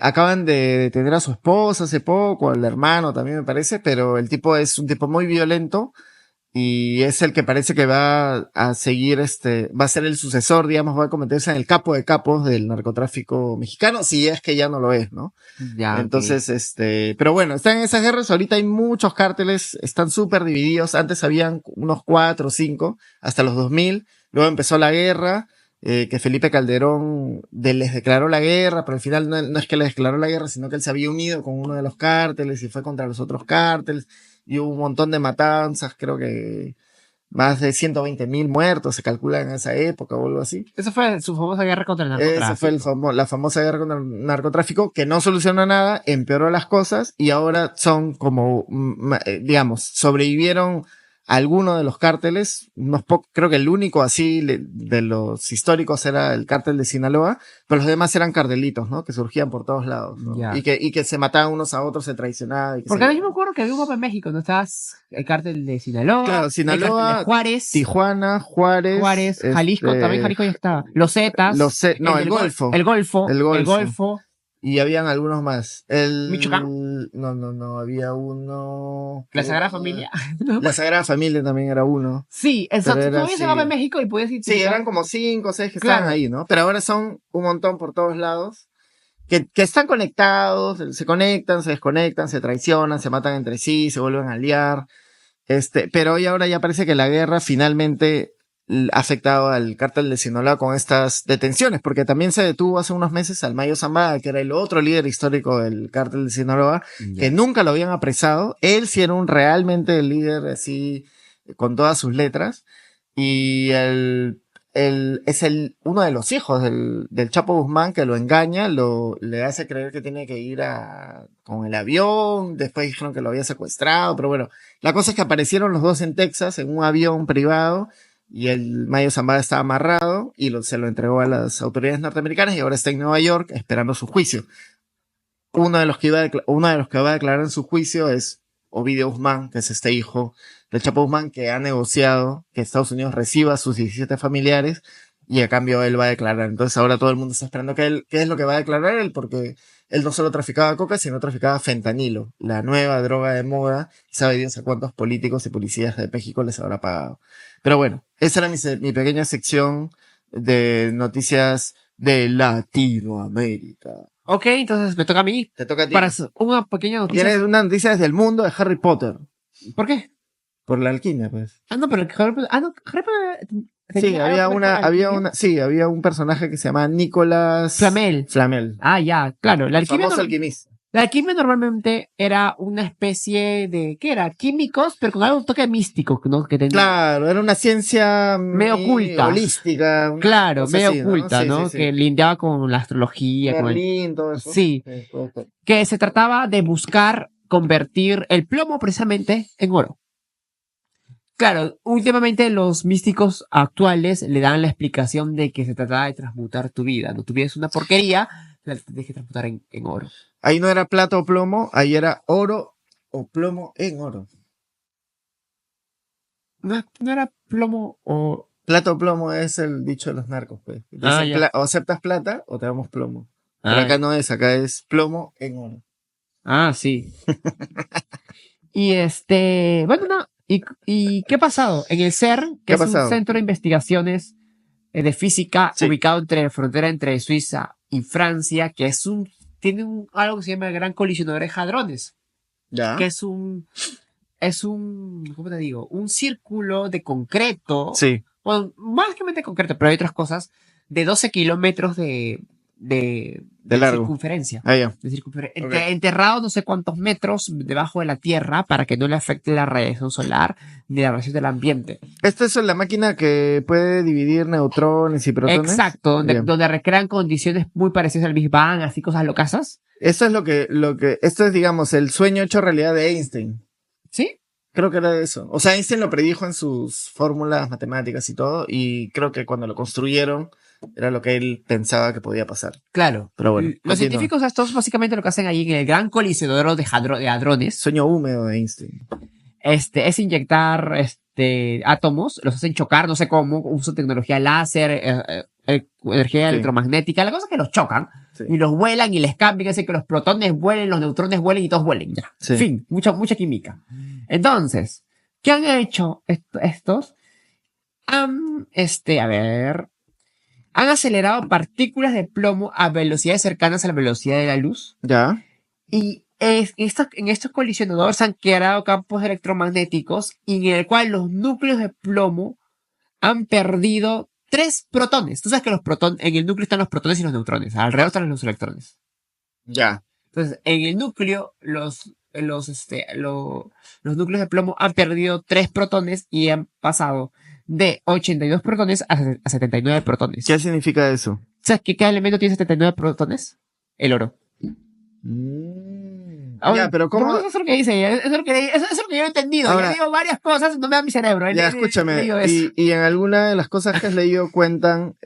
Acaban de detener a su esposa hace poco, al hermano también me parece, pero el tipo es un tipo muy violento y es el que parece que va a seguir, va a ser el sucesor, digamos, va a convertirse en el capo de capos del narcotráfico mexicano, si es que ya no lo es, ¿no?
Ya,
Entonces, pero bueno, están en esas guerras, ahorita hay muchos cárteles, están súper divididos, antes habían unos 4 o 5, hasta los 2000, luego empezó la guerra, que Felipe Calderón les declaró la guerra, pero al final no es que les declaró la guerra, sino que él se había unido con uno de los cárteles y fue contra los otros cárteles, y hubo un montón de matanzas, creo que más de 120.000 muertos se calcula en esa época o algo así.
Esa fue su famosa guerra contra el narcotráfico.
Esa fue la famosa guerra contra el narcotráfico que no solucionó nada, empeoró las cosas y ahora son como, digamos, sobrevivieron algunos de los cárteles, creo que el único así de los históricos era el cártel de Sinaloa, pero los demás eran cartelitos, ¿no? Que surgían por todos lados, ¿no?
Ya.
Y que se mataban unos a otros, se traicionaban.
Porque a mí me acuerdo que había un mapa en México, ¿no? Estabas el cártel de Sinaloa,
Claro, Sinaloa,
el cártel de Juárez,
Tijuana, Juárez,
Jalisco, también Jalisco ya estaba. Los Zetas,
el Golfo.
El Golfo,
Y habían algunos más.
Michoacán.
No, había uno.
La Sagrada Familia.
La Sagrada Familia también era uno.
Sí, exacto.
Pero era
Todavía se
así.
mapa en México y puedes ir.
Sí, eran como 5 o 6 que
Claro.
estaban ahí, ¿no? Pero ahora son un montón por todos lados. Que están conectados, se conectan, se desconectan, se traicionan, se matan entre sí, se vuelven a aliar. Pero hoy ahora ya parece que la guerra finalmente ha afectado al cártel de Sinaloa con estas detenciones, porque también se detuvo hace unos meses al Mayo Zambada, que era el otro líder histórico del cártel de Sinaloa, que nunca lo habían apresado. Él sí era realmente el líder así, con todas sus letras, y es uno de los hijos del Chapo Guzmán que lo engaña, le hace creer que tiene que ir con el avión, después dijeron que lo había secuestrado, pero bueno, la cosa es que aparecieron los dos en Texas en un avión privado y el Mayo Zambada estaba amarrado y se lo entregó a las autoridades norteamericanas y ahora está en Nueva York esperando su juicio. Uno de los que va a declarar en su juicio es Ovidio Guzmán, que es este hijo del Chapo Guzmán que ha negociado que Estados Unidos reciba a sus 17 familiares y a cambio él va a declarar. Entonces ahora todo el mundo está esperando qué es lo que va a declarar él, porque él no solo traficaba coca, sino traficaba fentanilo, la nueva droga de moda. Sabe Dios a cuántos políticos y policías de México les habrá pagado. Pero bueno, esa era mi pequeña sección de noticias de Latinoamérica.
Ok, entonces me toca a mí.
Te toca a ti.
Para una pequeña noticia.
Tienes una noticia desde el mundo de Harry Potter.
¿Por qué?
Por la alquimia, pues.
No, pero Harry Potter
Sí, había
alquimia?
había un personaje que se llamaba Nicolás
Flamel.
Flamel.
Ah, ya, claro.
El famoso alquimista.
La alquimia normalmente era una especie de, ¿qué era? Químicos, pero con algo un toque místico, ¿no? Que tenía
Claro, era una ciencia
medio oculta.
holística, una
Claro,
cosa
medio
así, ¿no?
oculta,
Sí, sí,
¿no?
sí.
Que lindeaba con la astrología, con el...
Merlín, todo eso.
Sí,
Puede ser.
que se trataba de buscar convertir el plomo precisamente en oro. Claro, últimamente los místicos actuales le dan la explicación de que se trataba de transmutar tu vida. No tuvieras una porquería, la tienes que transmutar en oro.
Ahí no era plata o plomo, ahí era oro o plomo en oro.
No era plomo o...
Plata o plomo es el dicho de los narcos, pues. Dicen,
ya.
o aceptas plata o te damos plomo. Pero
Ah,
acá no es, acá es plomo en oro.
sí. Y bueno, no. ¿Y qué ha pasado? En el CERN,
¿Qué
que
ha
es un
pasado?
centro de investigaciones de física
Sí.
ubicado entre la frontera entre Suiza y Francia, que tiene algo que se llama el Gran Colisionador de Hadrones,
Ya.
que es ¿cómo te digo? Un círculo de concreto.
Sí.
Bueno, más que de concreto, pero hay otras cosas, de 12 kilómetros de
largo.
circunferencia.
Ah, ya.
Okay. Enterrado no sé cuántos metros debajo de la Tierra para que no le afecte la radiación solar ni la radiación del ambiente.
¿Esta es la máquina que puede dividir neutrones y protones?
Exacto, donde recrean condiciones muy parecidas al Big Bang, así cosas locasas.
Esto es esto es, digamos, el sueño hecho realidad de Einstein.
¿Sí?
Creo que era eso. O sea, Einstein lo predijo en sus fórmulas matemáticas y todo, y creo que cuando lo construyeron era lo que él pensaba que podía pasar.
Claro.
Pero bueno,
los científicos estos básicamente lo que hacen allí en el gran colisionador de hadrones.
Sueño húmedo de Einstein.
Es inyectar átomos, los hacen chocar, no sé cómo, usan tecnología láser, energía electromagnética, la cosa es que los chocan y los vuelan y les cambian, hace que los protones vuelen, los neutrones vuelen y todos vuelen, ya.
Sí.
Fin, mucha química. Entonces, ¿qué han hecho estos? Han acelerado partículas de plomo a velocidades cercanas a la velocidad de la luz.
Ya.
Y en estos colisionadores han creado campos electromagnéticos en el cual los núcleos de plomo han perdido 3 protones. Tú sabes que en el núcleo están los protones y los neutrones. Alrededor están los electrones.
Ya.
Entonces, en el núcleo, los núcleos de plomo han perdido 3 protones y han pasado de 82 protones a 79 protones.
¿Qué significa eso?
¿Sabes qué elemento tiene 79 protones? El oro.
Ya, pero ¿cómo?
Eso es lo que dice, eso es lo que yo he entendido.
Ahora,
yo digo varias cosas, no me da mi cerebro.
Ya, escúchame. Y en alguna de las cosas que has leído cuentan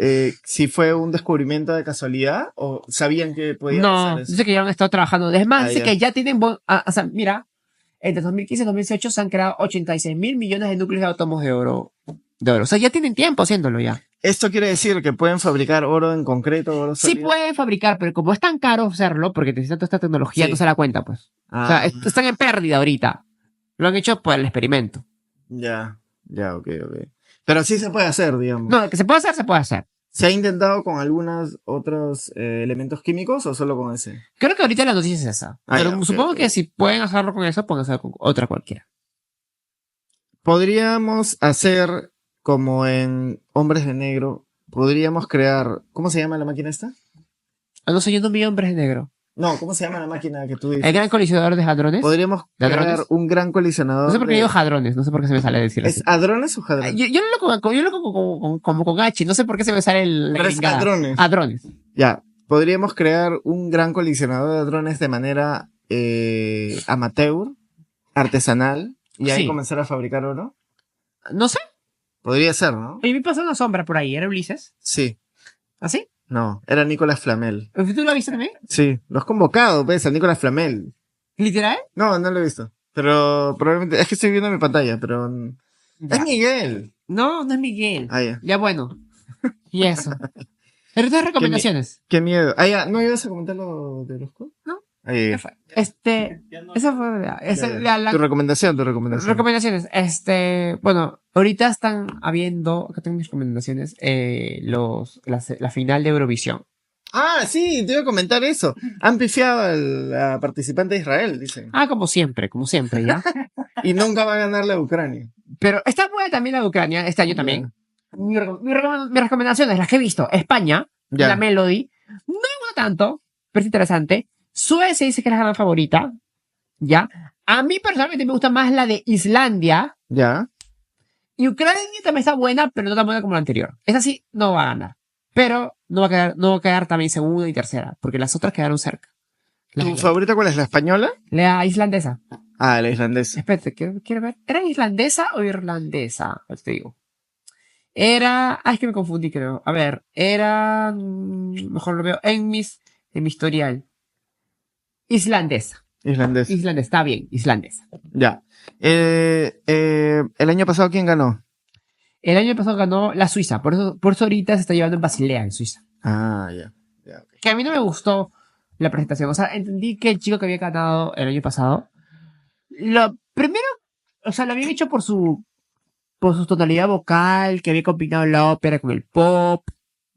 si fue un descubrimiento de casualidad o sabían que podía pasar eso.
Dice que ya han estado trabajando. Es más, dice
ya.
que ya tienen, o sea, mira, entre 2015 y 2018 se han creado 86 mil millones de núcleos de átomos de oro. O sea, ya tienen tiempo haciéndolo ya.
¿Esto quiere decir que pueden fabricar oro en concreto, oro sólido?
Sí pueden fabricar, pero como es tan caro hacerlo, porque necesitan toda esta tecnología, no se da cuenta, pues. O sea, están en pérdida ahorita. Lo han hecho por el experimento.
Ya, ok. Pero sí se puede hacer, digamos.
No, que se puede hacer, se puede hacer.
¿Se ha intentado con algunos otros elementos químicos o solo con ese?
Creo que ahorita la noticia es esa. Pero supongo que si pueden hacerlo con eso, pueden hacerlo con otra cualquiera.
Podríamos hacer como en Hombres de Negro. Podríamos crear... ¿Cómo se llama la máquina esta?
No sé, yo no vi Hombres de Negro.
No, ¿cómo se llama la máquina que tú dices?
El gran colisionador de hadrones.
Podríamos crear un gran colisionador.
No sé por qué digo hadrones, no sé por qué se me sale decir así.
¿Es hadrones o hadrones?
Yo lo como con H, no sé por qué se me sale el.
Pero es hadrones.
Hadrones.
Ya, podríamos crear un gran colisionador de hadrones de manera amateur, artesanal, y ahí comenzar a fabricar oro.
No sé.
Podría ser, ¿no?
Oye, me pasó una sombra por ahí, ¿era Ulises?
Sí.
¿Así?
No, era Nicolás Flamel.
¿Tú lo viste también?
Sí, lo has convocado, pues, a Nicolás Flamel.
¿Literal?
No, no lo he visto. Pero probablemente, es que estoy viendo mi pantalla, pero... Ya. Es Miguel.
No es Miguel.
Ya.
Ya bueno. Y eso. Pero estas recomendaciones.
Qué miedo. Ya, ¿no ibas a comentar lo de los codos?
No.
Ya.
Esa fue
tu recomendación.
Recomendaciones. Bueno, ahorita están habiendo, acá tengo mis recomendaciones, la final de Eurovisión.
Ah, sí, te iba a comentar eso. Han pifiado a la participante de Israel, dicen.
Como siempre, ¿ya?
Y nunca va a ganar la Ucrania.
Pero está buena también la de Ucrania, este año también. Mis recomendaciones, las que he visto, España,
Ya.
la Melody, no me gusta tanto, pero es interesante. Suecia dice que es la gran favorita, ¿ya? A mí personalmente me gusta más la de Islandia,
Ya.
y Ucrania también está buena, pero no tan buena como la anterior. Esa sí no va a ganar, pero no va a quedar también segunda y tercera, porque las otras quedaron cerca.
¿Tu favorita cuál es? ¿La española?
La islandesa.
Ah, la islandesa.
Espérate, quiero ver. ¿Era islandesa o irlandesa? Pues te digo. Es que me confundí, creo. A ver, mejor lo veo en mi historial. Islandesa.
Islandesa.
Islandesa, está bien, islandesa.
Ya. El año pasado, ¿quién ganó?
El año pasado ganó la Suiza, por eso ahorita se está llevando en Basilea, en Suiza.
Ah, ya. Ya, ok.
Que a mí no me gustó la presentación. O sea, entendí que el chico que había ganado el año pasado, lo primero, o sea, lo habían hecho por su tonalidad vocal, que había combinado la ópera con el pop.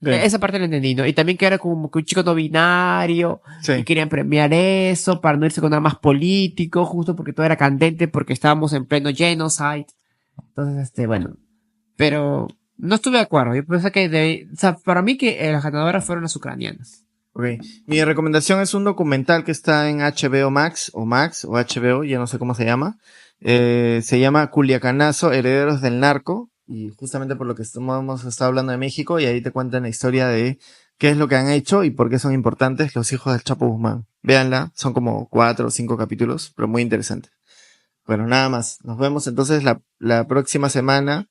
Sí.
Esa parte la entendí, ¿no? Y también que era como que un chico no binario,
Sí.
y querían premiar eso para no irse con nada más político, justo porque todo era candente, porque estábamos en pleno genocide. Entonces, bueno, pero no estuve de acuerdo. Yo pensé que, o sea, para mí que las ganadoras fueron las ucranianas.
Ok. Mi recomendación es un documental que está en HBO Max o HBO, ya no sé cómo se llama. Se llama Culiacanazo, Herederos del Narco. Y justamente por lo que hemos estado hablando de México, y ahí te cuentan la historia de qué es lo que han hecho y por qué son importantes los hijos del Chapo Guzmán. Véanla, son como 4 o 5 capítulos, pero muy interesantes. Bueno, nada más. Nos vemos entonces la próxima semana.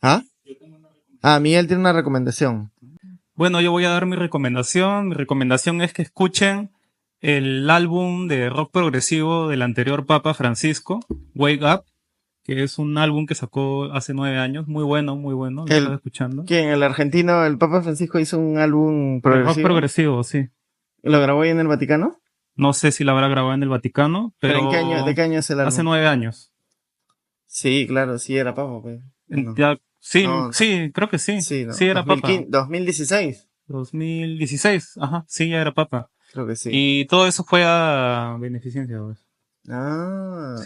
¿Ah? Miguel tiene una recomendación.
Bueno, yo voy a dar mi recomendación. Mi recomendación es que escuchen el álbum de rock progresivo del anterior Papa Francisco, Wake Up, que es un álbum que sacó hace 9 años. Muy bueno, lo estaba escuchando.
¿Quién? El argentino, el Papa Francisco hizo un álbum progresivo.
Rock progresivo, sí.
¿Lo grabó ahí en el Vaticano?
No sé si la habrá grabado en el Vaticano, pero
¿En qué año, de qué año es el álbum?
hace 9 años.
Sí, claro, sí era Papa, pues. No.
Sí,
No.
sí, creo que sí.
Sí, ¿no?
Sí era Papa.
2016.
2016, ajá, sí, ya era Papa.
Creo que sí.
Y todo eso fue a beneficencia, pues.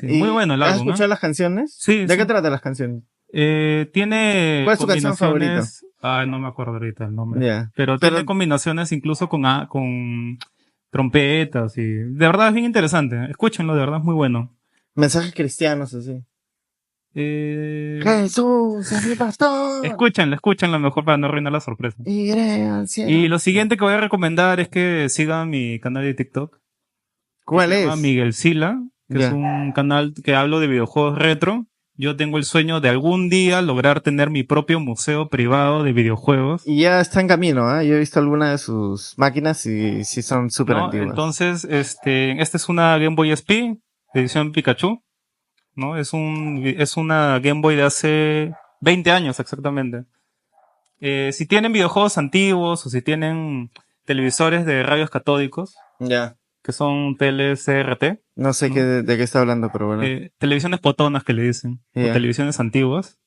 Sí,
¿y
muy bueno el
¿Has
álbum,
escuchado las canciones?
Sí,
¿De
sí.
qué tratan las canciones?
Tiene
¿Cuál es tu canción
combinaciones. No me acuerdo ahorita el nombre.
Ya.
Pero tiene combinaciones incluso con trompetas y de verdad es bien interesante. Escúchenlo, de verdad es muy bueno.
Mensajes cristianos, así. Jesús es mi pastor.
Escúchenlo mejor para no arruinar la sorpresa.
Iré al cielo.
Y lo siguiente que voy a recomendar es que sigan mi canal de TikTok.
¿Cuál
Se
es?
llama Miguel Sila, que
Ya.
es un canal que hablo de videojuegos retro. Yo tengo el sueño de algún día lograr tener mi propio museo privado de videojuegos.
Y ya está en camino, ¿eh? Yo he visto algunas de sus máquinas y sí son súper
¿No?
antiguas.
Entonces, esta es una Game Boy SP, edición Pikachu, ¿no? Es una Game Boy de hace 20 años exactamente. Si tienen videojuegos antiguos o si tienen televisores de radios catódicos,
Ya.
que son teles CRT,
No sé de qué está hablando, pero bueno.
televisiones potonas que le dicen,
Ya.
o televisiones antiguas,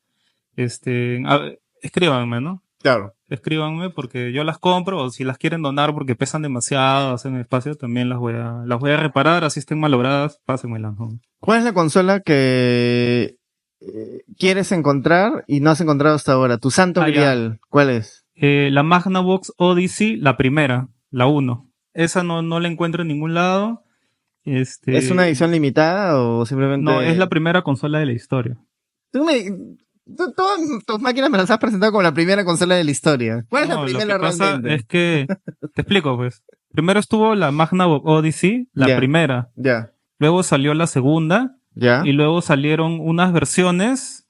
escríbanme, ¿no?
Claro.
Escríbanme porque yo las compro, o si las quieren donar porque pesan demasiado, hacen espacio, también las voy a reparar, así estén malogradas, pásenmelas, ¿no?
¿Cuál es la consola que quieres encontrar y no has encontrado hasta ahora? Tu santo
Ya.
grial, ¿cuál es?
La Magnavox Odyssey, la primera, la 1. Esa no la encuentro en ningún lado.
¿Es una edición limitada o simplemente...?
No, es la primera consola de la historia.
Todas tus máquinas me las has presentado como la primera consola de la historia. ¿Cuál es la
No,
primera
lo que pasa
realmente?
es que, te explico pues. Primero estuvo la Magnavox Odyssey, la
Ya.
primera.
Ya,
Luego salió la segunda.
ya,
Y luego salieron unas versiones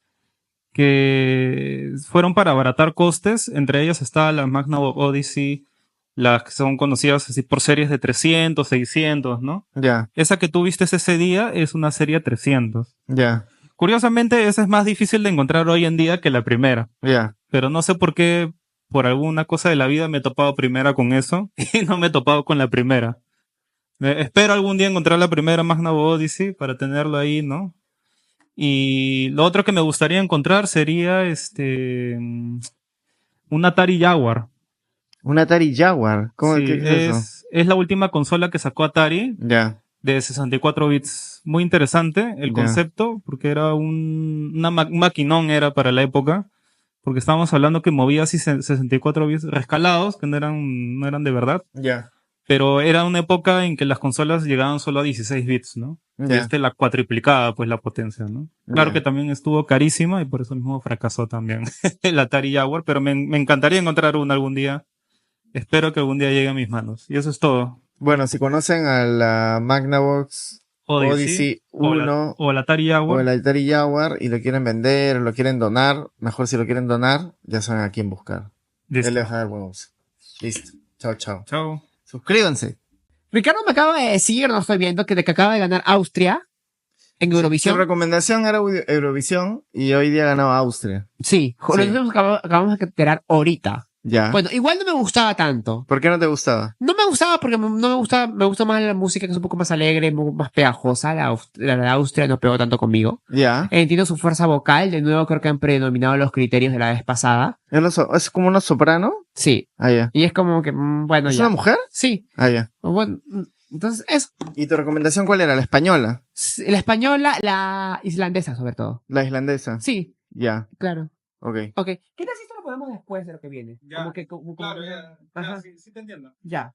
que fueron para abaratar costes. Entre ellas estaba la Magnavox Odyssey, las que son conocidas así por series de 300, 600, ¿no?
ya,
Esa que tú viste ese día es una serie 300.
ya,
Curiosamente, esa es más difícil de encontrar hoy en día que la primera.
ya.
Pero no sé por qué, por alguna cosa de la vida me he topado primera con eso y no me he topado con la primera. Espero algún día encontrar la primera Magnavox Odyssey para tenerlo ahí, ¿no? Y lo otro que me gustaría encontrar sería un Atari Jaguar.
Un Atari Jaguar. ¿Cómo
Sí,
qué es eso?
es la última consola que sacó Atari
Ya,
de 64 bits. Muy interesante el
Ya.
concepto, porque era un maquinón era para la época. porque estábamos hablando que movía así 64 bits rescalados, que no eran de verdad,
Ya.
pero era una época en que las consolas llegaban solo a 16 bits, ¿no? Y
Ya.
la cuatriplicaba, pues, la potencia, ¿no? Claro
Ya.
que también estuvo carísima y por eso mismo fracasó también el Atari Jaguar, pero me encantaría encontrar una algún día. Espero que algún día llegue a mis manos. Y eso es todo.
Bueno, si conocen a la Magnavox Odyssey
o
1
o el Atari
o
Jaguar.
el Atari Jaguar y lo quieren vender o lo quieren donar, mejor si lo quieren donar, ya saben a quién buscar.
Listo.
Él les va a dar huevos. Listo. Chao, chao.
Chao.
Suscríbanse.
Ricardo me acaba de decir, no estoy viendo, que acaba de ganar Austria en
Su
Eurovisión.
recomendación era Eurovisión y hoy día ganaba Austria.
Sí, nosotros acabamos de enterar ahorita.
Ya.
Bueno, igual no me gustaba tanto.
¿Por qué no te gustaba?
No me gustaba porque no me gusta, me gusta más la música que es un poco más alegre, más pegajosa. La de Austria no pegó tanto conmigo.
Ya.
Entiendo su fuerza vocal, de nuevo creo que han predominado los criterios de la vez pasada.
¿Es como una soprano?
Sí.
Ah, ya.
Y es como que, bueno,
¿Es
ya.
una mujer?
Sí.
Ah, ya.
Bueno, entonces eso.
¿Y tu recomendación cuál era? ¿La española?
La española, la islandesa sobre todo.
¿La islandesa?
Sí,
Ya.
claro.
Ok.
Ok. ¿Qué tal si esto lo ponemos después de lo que viene? Como que, Ajá.
sí te entiendo.
Ya.